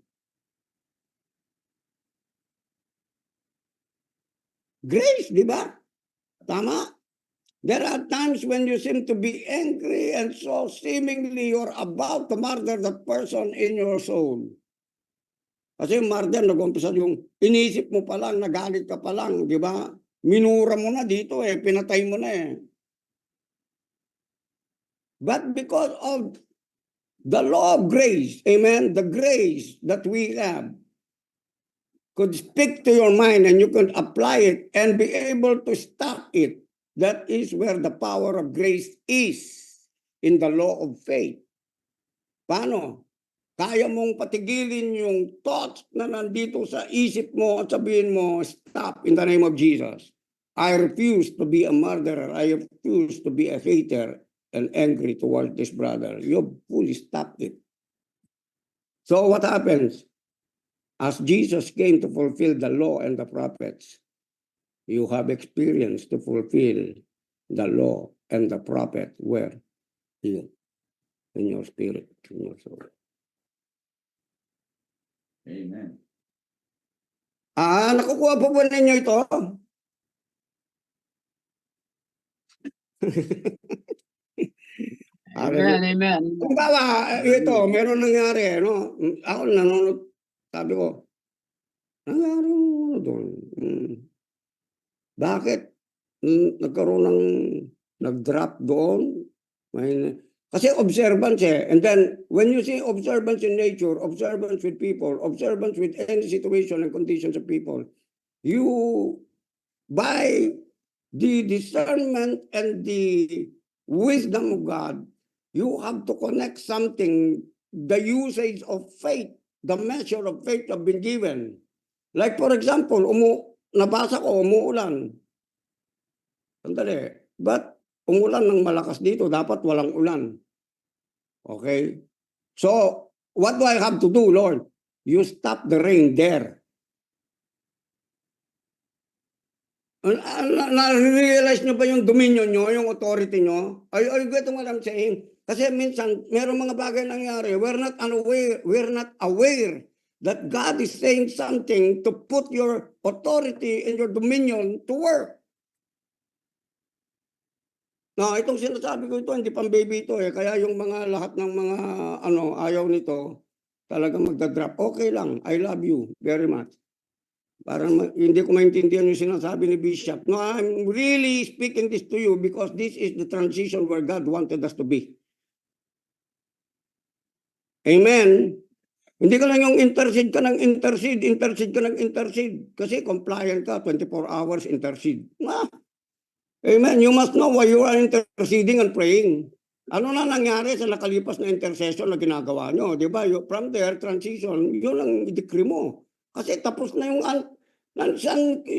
Grace, di ba? Tama? There are times when you seem to be angry and so seemingly you're about to murder that person in your soul. Kasi yung murder, nag-umpisa yung inisip mo pa lang, nagalit ka pa lang, di ba? Minura mo na dito pinatay mo na But because of the law of grace, amen, the grace that we have could speak to your mind and you could apply it and be able to stop it. That is where the power of grace is in the law of faith. Paano? Kaya mong patigilin yung thoughts na nandito sa isip mo at sabihin mo, stop in the name of Jesus. I refuse to be a murderer. I refuse to be a hater and angry towards this brother. You fully stopped it. So what happens? As Jesus came to fulfill the law and the prophets, you have experience to fulfill the law and the prophet where? Here, in your spirit, in your soul. Amen. Nakukuha po ba ninyo ito? Amen, amen. Kung bawa, ito, meron nangyari, no? Ako nanonood, sabi ko, nangyari mo doon. Bakit? Nagkaroon ng, nag-drop doon. Kasi observance And then, when you see observance in nature, observance with people, observance with any situation and conditions of people, you, by the discernment and the wisdom of God, you have to connect something, the usage of faith, the measure of faith have been given. Like for example, nabasa ko, umuulan. Sandali, but umulan ng malakas dito, dapat walang ulan. Okay? So, what do I have to do, Lord? You stop the rain there. Na-realize nyo ba yung dominion nyo, yung authority nyo? Are you getting what I'm saying? Kasi minsan, meron mga bagay nangyari. We're not aware that God is saying something to put your authority and your dominion to work. Itong sinasabi ko ito, hindi pang baby ito Kaya yung mga lahat ng mga ayaw nito, talagang magdadrop. Okay lang, I love you very much. Parang hindi ko maintindihan yung sinasabi ni Bishop. No, I'm really speaking this to you because this is the transition where God wanted us to be. Amen. Hindi ka lang yung intercede ka ng intercede ka ng intercede. Kasi compliant ka, 24 hours intercede. Amen. You must know why you are interceding and praying. Ano na nangyari sa nakalipas na intercession na ginagawa nyo? Di ba? From there, transition, yun ang decree mo. Kasi tapos na yung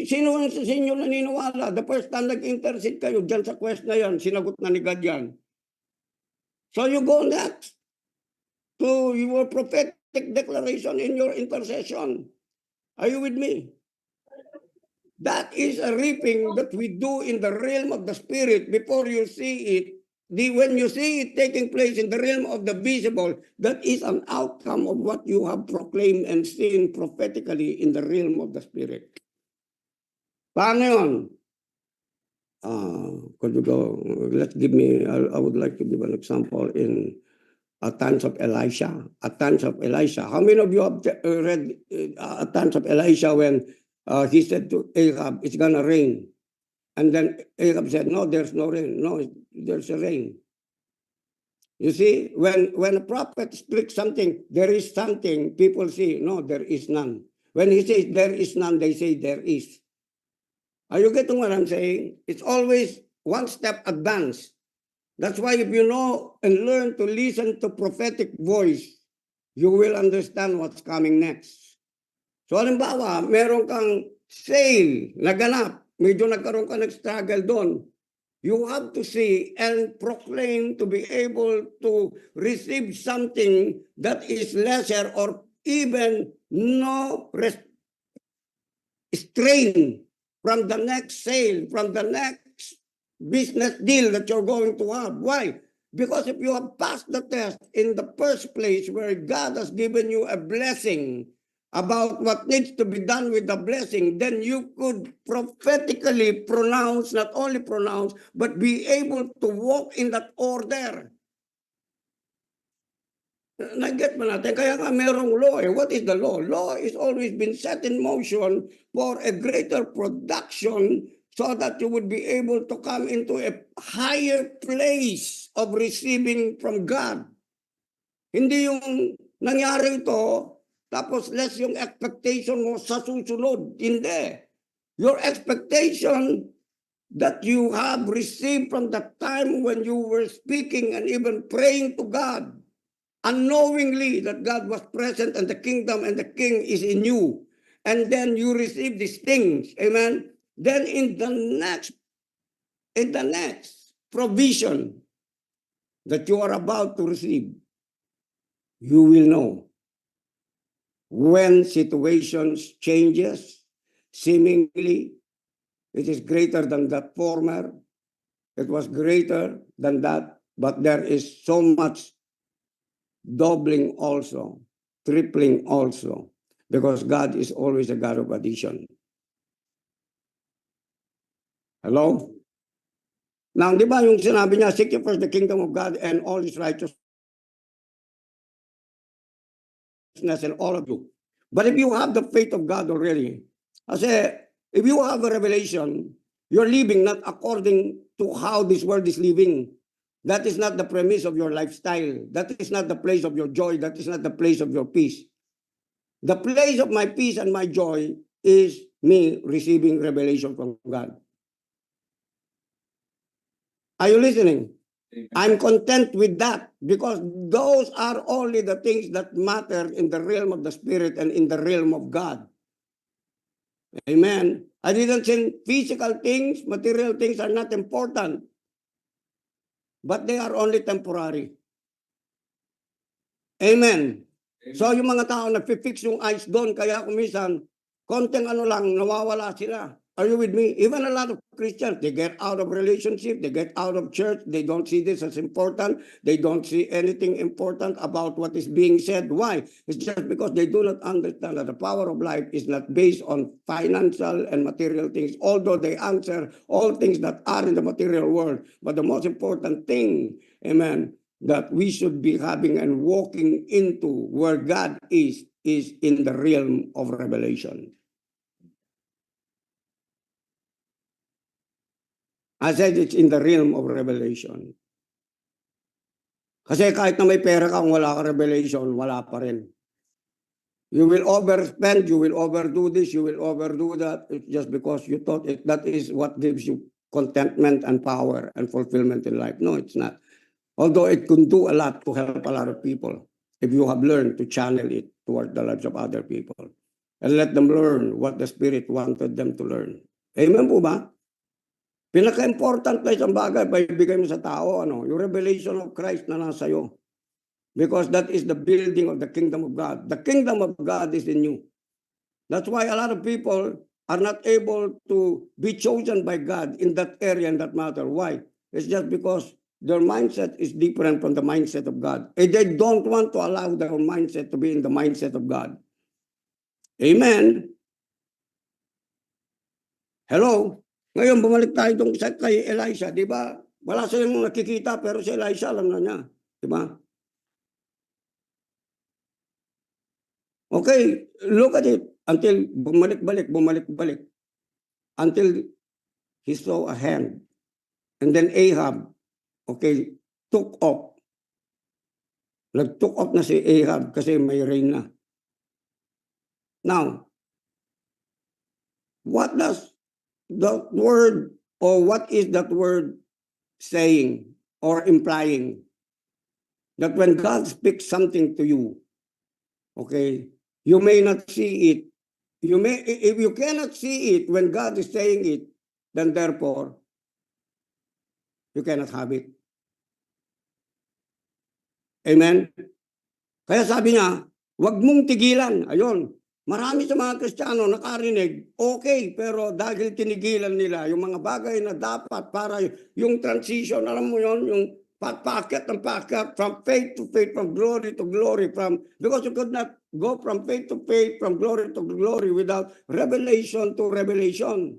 sino sa inyo naniniwala? The first time nag-intercede kayo dyan sa quest na yan, sinagot na ni God yan. So you go next to your prophetic declaration in your intercession. Are you with me? That is a reaping that we do in the realm of the spirit before you see it. When you see it taking place in the realm of the visible, that is an outcome of what you have proclaimed and seen prophetically in the realm of the spirit. Paano yun? Could you go? I would like to give an example in times of Elisha. At times of Elisha. How many of you have read at times of Elisha when he said to Ahab, it's gonna rain. And then Ahab said, no, there's no rain. No, there's a rain. You see, when a prophet speaks something, there is something, people see, no, there is none. When he says there is none, they say there is. Are you getting what I'm saying? It's always one step advanced. That's why if you know and learn to listen to prophetic voice, you will understand what's coming next. So halimbawa, meron kang sale na ganap, medyo nagkaroon ka ng struggle doon. You have to see and proclaim to be able to receive something that is lesser or even no strain from the next sale, from the next business deal that you're going to have. Why? Because if you have passed the test in the first place where God has given you a blessing about what needs to be done with the blessing, then you could prophetically pronounce, not only pronounce, but be able to walk in that order. Nag-get ba natin? Kaya nga merong law eh. What is the law? Law is always been set in motion for a greater production so that you would be able to come into a higher place of receiving from God. Hindi yung nangyari ito, tapos less yung expectation mo sa susunod. Hindi. Your expectation that you have received from the time when you were speaking and even praying to God, unknowingly that God was present and the kingdom and the king is in you. And then you receive these things. Amen. Then in the next provision that you are about to receive, you will know when situations changes, seemingly it is greater than that former. It was greater than that, but there is so much doubling also, tripling also, because God is always a God of addition. Hello? Now, di ba yung sinabi niya, seek ye first the kingdom of God and all his righteousness and all of you. But if you have the faith of God already, kasi if you have a revelation, you're living not according to how this world is living. That is not the premise of your lifestyle. That is not the place of your joy. That is not the place of your peace. The place of my peace and my joy is me receiving revelation from God. Are you listening? I'm content with that because those are only the things that matter in the realm of the spirit and in the realm of God. Amen. I didn't say physical things, material things are not important, but they are only temporary. Amen. So yung mga tao nagfi-fix yung eyes doon, kaya kumisan, konting ano lang, nawawala sila. Are you with me? Even a lot of Christians, they get out of relationship, they get out of church, they don't see this as important, they don't see anything important about what is being said. Why? It's just because they do not understand that the power of life is not based on financial and material things, although they answer all things that are in the material world. But the most important thing, amen, that we should be having and walking into where God is in the realm of revelation. I said it's in the realm of revelation. Kasi kahit na may pera ka, kung wala ka revelation, wala pa rin. You will overspend, you will overdo this, you will overdo that. It's just because you thought that is what gives you contentment and power and fulfillment in life. No, it's not. Although it can do a lot to help a lot of people if you have learned to channel it towards the lives of other people and let them learn what the Spirit wanted them to learn. Amen po ba? Pinaka-important na isang bagay, ibigay mo sa tao, yung revelation of Christ na nasa iyo. Because that is the building of the kingdom of God. The kingdom of God is in you. That's why a lot of people are not able to be chosen by God in that area, in that matter. Why? It's just because their mindset is different from the mindset of God. And they don't want to allow their mindset to be in the mindset of God. Amen. Hello? Ngayon, bumalik tayo kay Elisha, di ba? Wala silang nakikita, pero si Elisha, alam na niya. Di ba? Okay, look at it. Until bumalik-balik. Until he saw a hand. And then Ahab, okay, took off. Nag-took off na si Ahab kasi may rain na. Now, What does the word, or what is that word saying or implying? That when God speaks something to you, okay, you may not see it. If you cannot see it when God is saying it, then therefore, you cannot have it. Amen? Kaya sabi niya, huwag mong tigilan. Ayun, marami sa mga Kristiyano nakarinig, okay, pero dahil tinigilan nila yung mga bagay na dapat para yung transition, alam mo yon, yung paakyat ng paakyat, from faith to faith, from glory to glory, because you could not go from faith to faith, from glory to glory without revelation to revelation.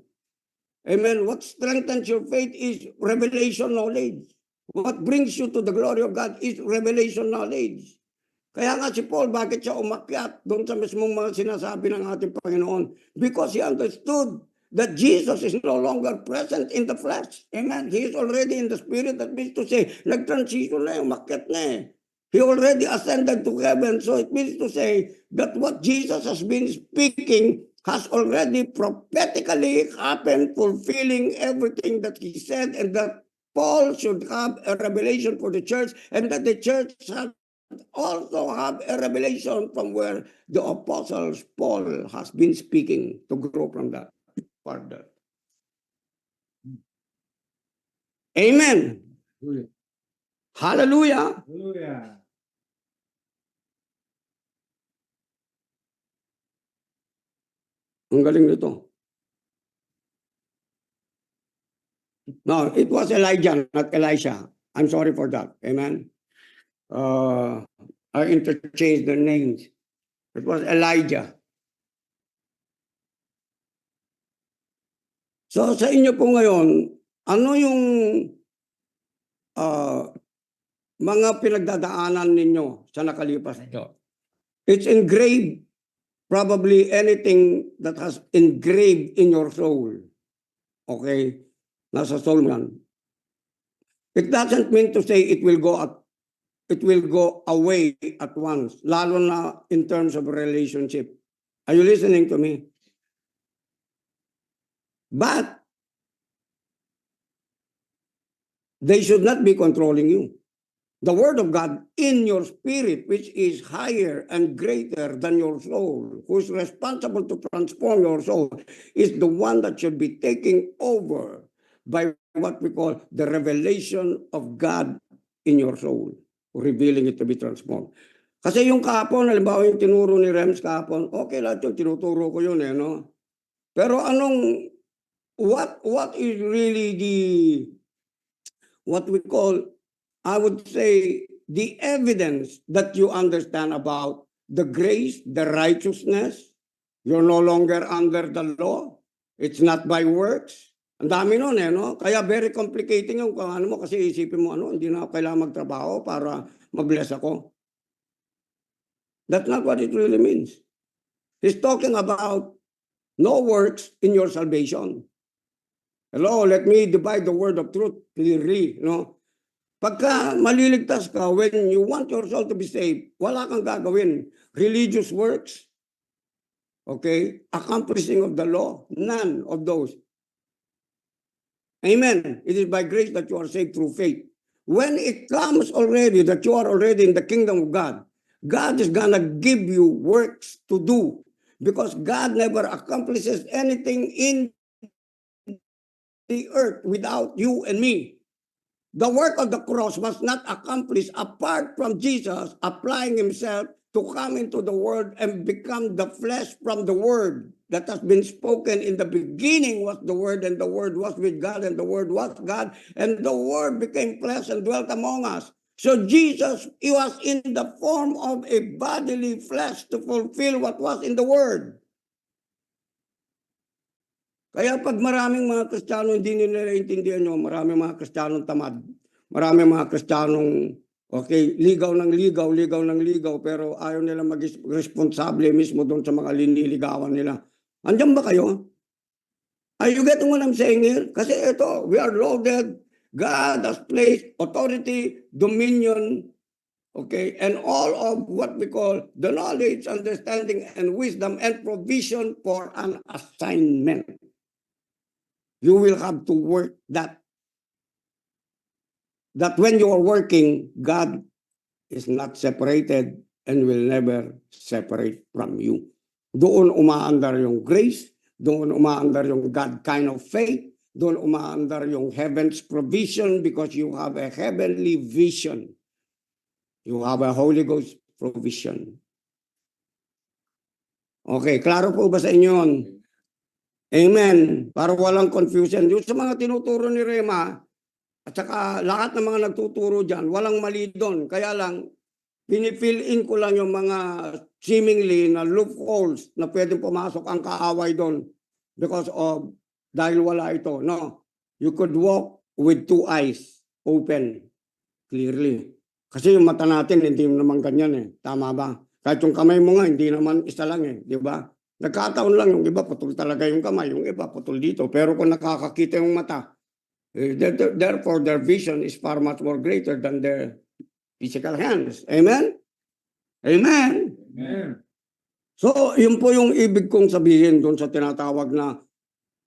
Amen. What strengthens your faith is revelation knowledge. What brings you to the glory of God is revelation knowledge. Kaya nga si Paul, bakit siya umakyat doon sa mismong mga sinasabi ng ating Panginoon? Because he understood that Jesus is no longer present in the flesh. Amen. He is already in the spirit. That means to say, nag-transition na, umakyat na eh. He already ascended to heaven. So it means to say that what Jesus has been speaking has already prophetically happened, fulfilling everything that he said, and that Paul should have a revelation for the church, and that the church has also have a revelation from where the apostles Paul has been speaking to grow from that further. Amen. Hallelujah. Hallelujah. Ang galing nito. No, it was Elijah, not Elisha. I'm sorry for that. Amen. I interchanged the names. It was Elijah. So sa inyo po ngayon, ano yung mga pinagdadaanan ninyo sa nakalipas ito? It's engraved, probably anything that has engraved in your soul. Okay? Nasa soul man. It doesn't mean to say it will go away at once, lalo na in terms of relationship. Are you listening to me? But they should not be controlling you. The word of God in your spirit, which is higher and greater than your soul, who's responsible to transform your soul, is the one that should be taking over by what we call the revelation of God in your soul, revealing it to be transformed. Kasi yung kahapon, halimbawa yung tinuro ni Rems kahapon, okay lahat yung tinuturo ko yun no? Pero what is really what we call, I would say, the evidence that you understand about the grace, the righteousness, you're no longer under the law, it's not by works. Ang dami nun no? Kaya very complicating yung ano mo, kasi isipin mo, hindi na ako kailangan magtrabaho para mag-bless ako. That's not what it really means. He's talking about no works in your salvation. Hello, let me divide the word of truth clearly, no? Pagka maliligtas ka, when you want your soul to be saved, wala kang gagawin. Religious works, okay? Accomplishing of the law, none of those. Amen. It is by grace that you are saved through faith. When it comes already that you are already in the kingdom of God, God is gonna give you works to do, because God never accomplishes anything in the earth without you and me. The work of the cross was not accomplished apart from Jesus applying himself to come into the world and become the flesh from the word that has been spoken. In the beginning was the word, and the word was with God, and the word was God, and the word became flesh and dwelt among us. So Jesus, he was in the form of a bodily flesh to fulfill what was in the word. Kaya pag maraming mga Kristiyano hindi nila naiintindihan nyo, maraming mga Kristiyanong tamad, maraming mga Kristiyanong ligaw ng ligaw, pero ayaw nila mag-responsable mismo doon sa mga liniligawan nila. Andiyan ba kayo? Are you getting what I'm saying here? Kasi ito, we are loaded. God has placed authority, dominion, Okay, and all of what we call the knowledge, understanding, and wisdom and provision for an assignment. You will have to work that. That when you are working, God is not separated and will never separate from you. Doon umaandar yung grace, doon umaandar yung God kind of faith, doon umaandar yung heaven's provision because you have a heavenly vision. You have a Holy Ghost provision. Okay, klaro po ba sa inyo yun? Amen. Para walang confusion. Yung sa mga tinuturo ni Rema, at saka lahat ng mga nagtuturo dyan, walang mali doon. Kaya lang, pinifill in ko lang yung mga seemingly na loopholes na pwedeng pumasok ang kaaway doon because of, dahil wala ito. No, you could walk with two eyes open clearly. Kasi yung mata natin, hindi naman ganyan eh. Tama ba? Kahit yung kamay mo nga, hindi naman isa lang eh. Di ba? Nagkataon lang yung iba, putol talaga yung kamay. Yung iba, putol dito. Pero kung nakakakita yung mata, therefore their vision is far much more greater than their physical hands. Amen? Amen? Amen. So, yun po yung ibig kong sabihin doon sa tinatawag na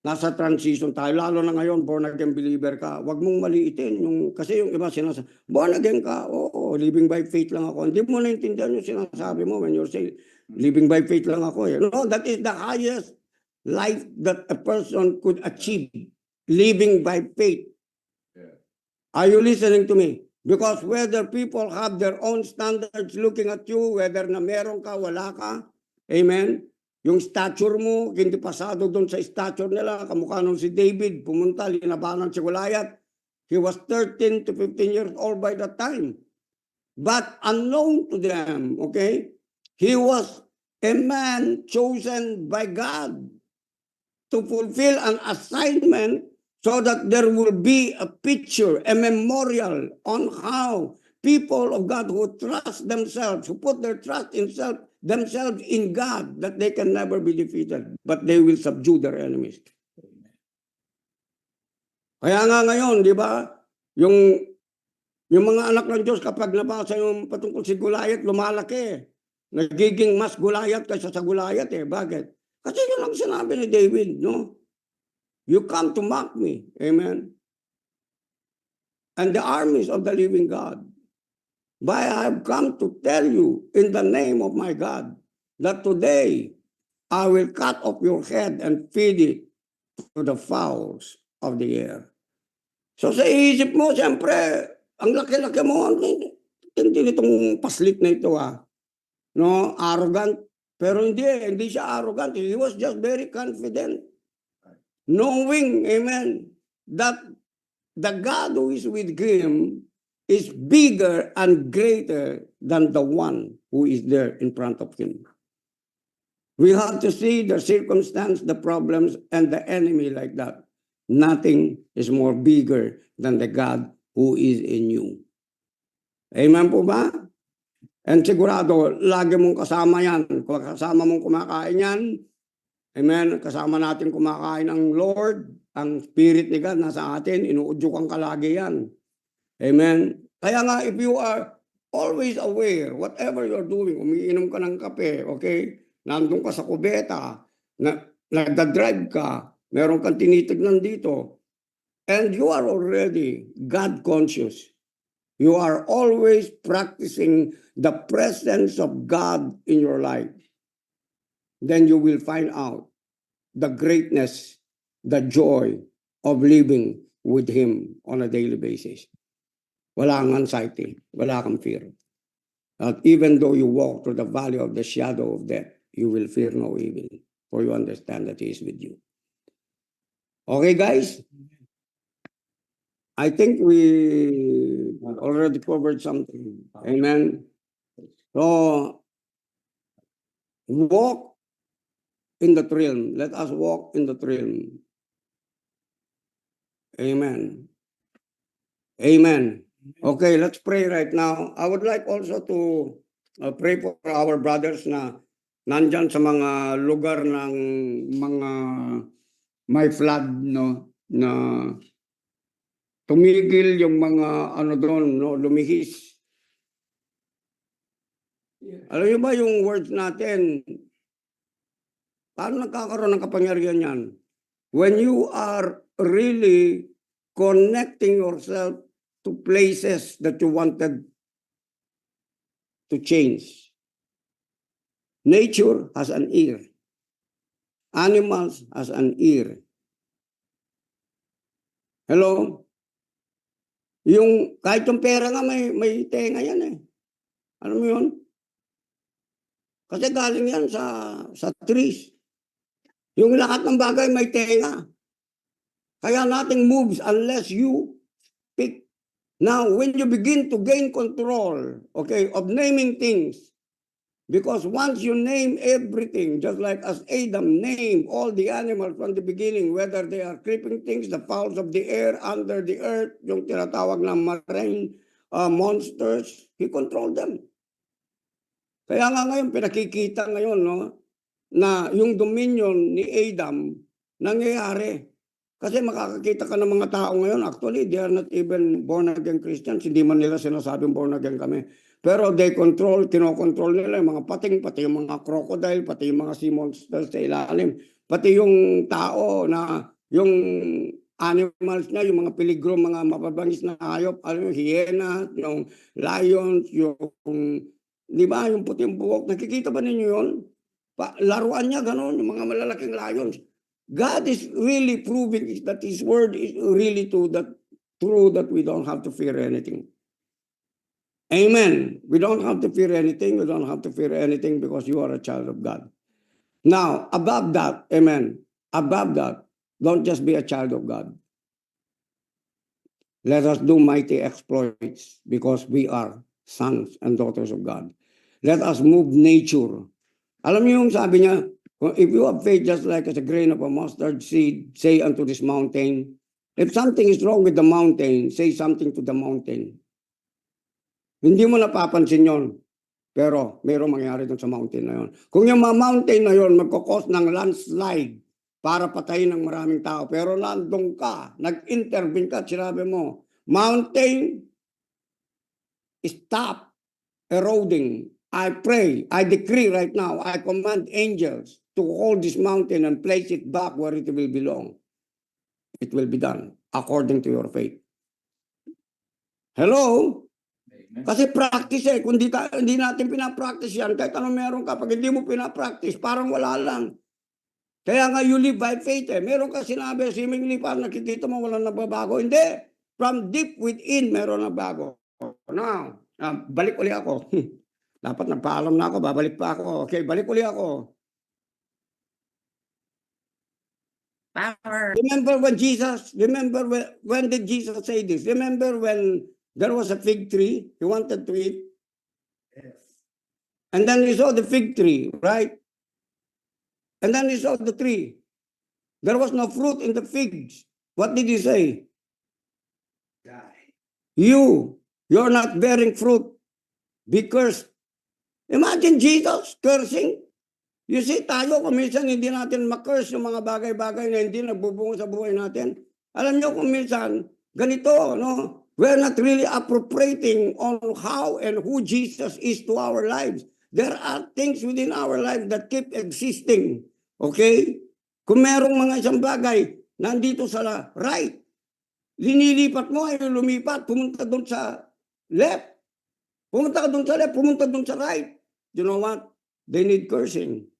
nasa transition tayo. Lalo na ngayon, born again believer ka. Huwag mong maliitin. Kasi yung iba sinasabi, born again ka, oo, living by faith lang ako. Hindi mo naintindihan yung sinasabi mo when you're saying, living by faith lang ako. No, that is the highest life that a person could achieve. Living by faith. Are you listening to me? Because whether people have their own standards looking at you, whether na meron ka, wala ka, amen? Yung stature mo, hindi pasado doon sa stature nila, kamukha nung si David, pumunta, linabanan si Goliath. He was 13 to 15 years old by that time. But unknown to them, okay? He was a man chosen by God to fulfill an assignment so that there will be a picture, a memorial on how people of God who trust themselves, who put their trust in themselves in God, that they can never be defeated, but they will subdue their enemies. Kaya nga ngayon, di ba, yung mga anak ng Diyos, kapag nabasa yung patungkol si Goliath, lumalaki. Nagiging mas Goliath kaysa sa Goliath eh. Bakit? Kasi yun lang sinabi ni David, no? You come to mock me. Amen. And the armies of the living God. But I have come to tell you in the name of my God that today I will cut off your head and feed it to the fowls of the air. So sa isip mo, siyempre, ang laki-laki mo, hindi nitong paslit na ito no, arrogant. Pero hindi siya arrogant. He was just very confident. Knowing, amen, that the God who is with him is bigger and greater than the one who is there in front of him. We have to see the circumstance, the problems, and the enemy like that. Nothing is more bigger than the God who is in you. Amen po ba? And sigurado, lagi mong kasama yan. Kasama mong kumakain yan. Amen. Kasama natin kumakain ang Lord, ang Spirit ni God nasa atin, inuudyukan ka lagi yan. Amen. Kaya nga, if you are always aware, whatever you're doing, umiinom ka ng kape, okay? Nandun ka sa kubeta, nagda-drive ka, meron kang tinitignan dito, and you are already God conscious. You are always practicing the presence of God in your life. Then you will find out the greatness, the joy of living with Him on a daily basis. Wala kang anxiety, wala kang fear. That even though you walk through the valley of the shadow of death, you will fear no evil, for you understand that He is with you. Okay, guys? I think we already covered something. Amen. So, walk in the realm. Let us walk in the realm. Amen. Amen. Okay, let's pray right now. I would like also to pray for our brothers na nandyan sa mga lugar ng mga may flood, no, na tumigil yung mga ano doon, no, lumihis. Alam niyo ba yung words natin, paano nagkakaroon ng kapangyarihan yan? When you are really connecting yourself to places that you wanted to change. Nature has an ear. Animals has an ear. Hello? Yung, kahit yung pera nga may tenga yan eh. Alam mo yun? Kasi galing yan sa trees. Yung lahat ng bagay may tenga. Kaya nothing moves unless you pick. Now, when you begin to gain control, okay, of naming things, because once you name everything, just like as Adam named all the animals from the beginning, whether they are creeping things, the fowls of the air, under the earth, yung tinatawag na marine monsters, he controlled them. Kaya nga ngayon, pinakikita ngayon, no, na yung dominion ni Adam nangyayari. Kasi makakakita ka ng mga tao ngayon, actually, they are not even born-again Christians. Hindi man nila sinasabing born-again kami. Pero they kinokontrol nila yung mga pating, pati yung mga crocodile, pati yung mga sea monsters sa ilalim. Pati yung tao na, yung animals niya, yung mga peligro, mga mapabangis na hayop, ano, hyena, yung lions, yung di ba, yung puting buhok, nakikita ba ninyo yun? Laruan niya, gano'n, yung mga malalaking lions. God is really proving that His word is really true that we don't have to fear anything. Amen. We don't have to fear anything. We don't have to fear anything because you are a child of God. Now, above that, amen, above that, don't just be a child of God. Let us do mighty exploits because we are sons and daughters of God. Let us move nature. Alam niyo yung sabi niya, if you have faith just like as a grain of a mustard seed, say unto this mountain, if something is wrong with the mountain, say something to the mountain. Hindi mo napapansin yon, pero mayroong mangyari dun sa mountain na yon. Kung yung mga mountain na yon magkakos ng landslide para patayin ng maraming tao, pero nandun ka, nag-intervene ka at sinabi mo, mountain, stop eroding. I pray, I decree right now, I command angels to hold this mountain and place it back where it will belong. It will be done according to your faith. Hello? Kasi practice eh. Kung hindi natin pinapractice yan, kahit anong meron ka, pag hindi mo pinapractice, parang wala lang. Kaya nga you live by faith eh. Meron ka sinabi, seemingly parang nakikita mo walang nababago. Hindi. From deep within, meron na bago. Now, balik ulit ako. Dapat nagpaalam na ako, babalik pa ako. Okay, balik ulit ako. Power. Remember when did Jesus say this? Remember when there was a fig tree, he wanted to eat? Yes. And then he saw the fig tree, right? And then he saw the tree. There was no fruit in the figs. What did he say? Die. You're not bearing fruit. Be cursed. Imagine Jesus cursing. You see, tayo kung minsan hindi natin ma-curse yung mga bagay-bagay na hindi nagbubungo sa buhay natin. Alam nyo kung minsan, ganito, no? We're not really appropriating on how and who Jesus is to our lives. There are things within our lives that keep existing. Okay? Kung merong mga isang bagay, nandito sa right, linilipat mo ay lumipat, pumunta doon sa left. Pumunta ka doon sa left, pumunta doon sa right. You know what? They need cursing.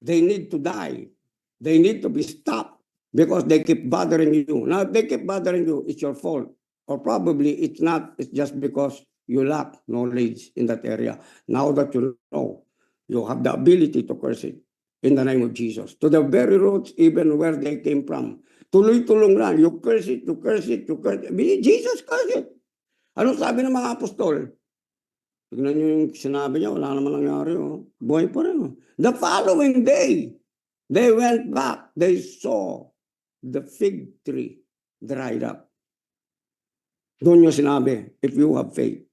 They need to die. They need to be stopped because they keep bothering you. Now, if they keep bothering you, it's your fault. Or probably it's not. It's just because you lack knowledge in that area. Now that you know, you have the ability to curse it in the name of Jesus. To the very roots, even where they came from. Tuloy-tulong lang. You curse it, you curse it, you curse it. Jesus curse it. Anong sabi ng mga apostol? Tignan nyo yung sinabi niya, wala naman nangyari. Oh. Buhay pa rin. Oh. The following day, they went back. They saw the fig tree dried up. Doon yung sinabi, if you have faith,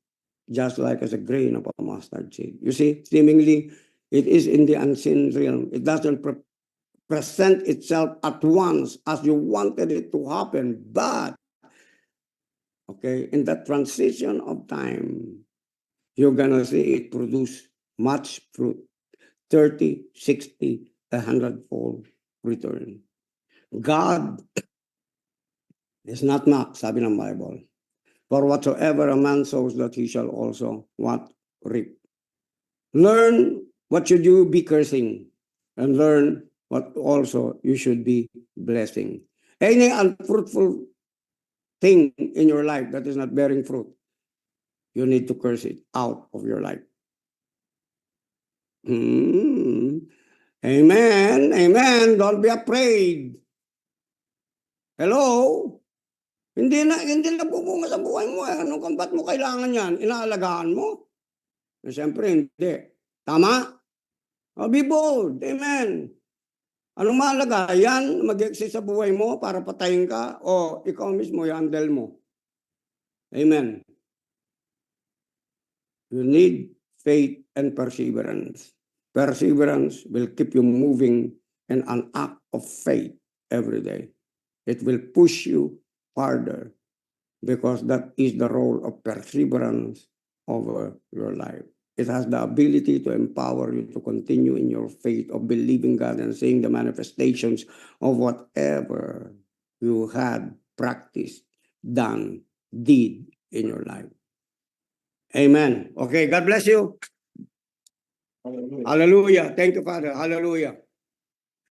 just like as a grain of a mustard seed. You see, seemingly, it is in the unseen realm. It doesn't present itself at once as you wanted it to happen. But, okay, in the transition of time, you're gonna see it produce much fruit. 30, 60, 100-fold return. God is not mocked, sabi ng Bible. For whatsoever a man sows, that he shall also what? Reap. Learn what should you be cursing, and learn what also you should be blessing. Any unfruitful thing in your life that is not bearing fruit, you need to curse it out of your life. Amen. Amen. Don't be afraid. Hello? Hindi na bubunga sa buhay mo. Ano kang ba't mo kailangan yan? Inaalagaan mo? Siyempre, hindi. Tama? Be bold. Amen. Anong mahalaga? Yan, mag-exist sa buhay mo para patayin ka o ikaw mismo, i-handle mo. Amen. You need faith and perseverance. Perseverance will keep you moving in an act of faith every day. It will push you farther because that is the role of perseverance over your life. It has the ability to empower you to continue in your faith of believing God and seeing the manifestations of whatever you had practiced, done, did in your life. Amen. Okay, God bless you. Hallelujah. Thank you, Father. Hallelujah.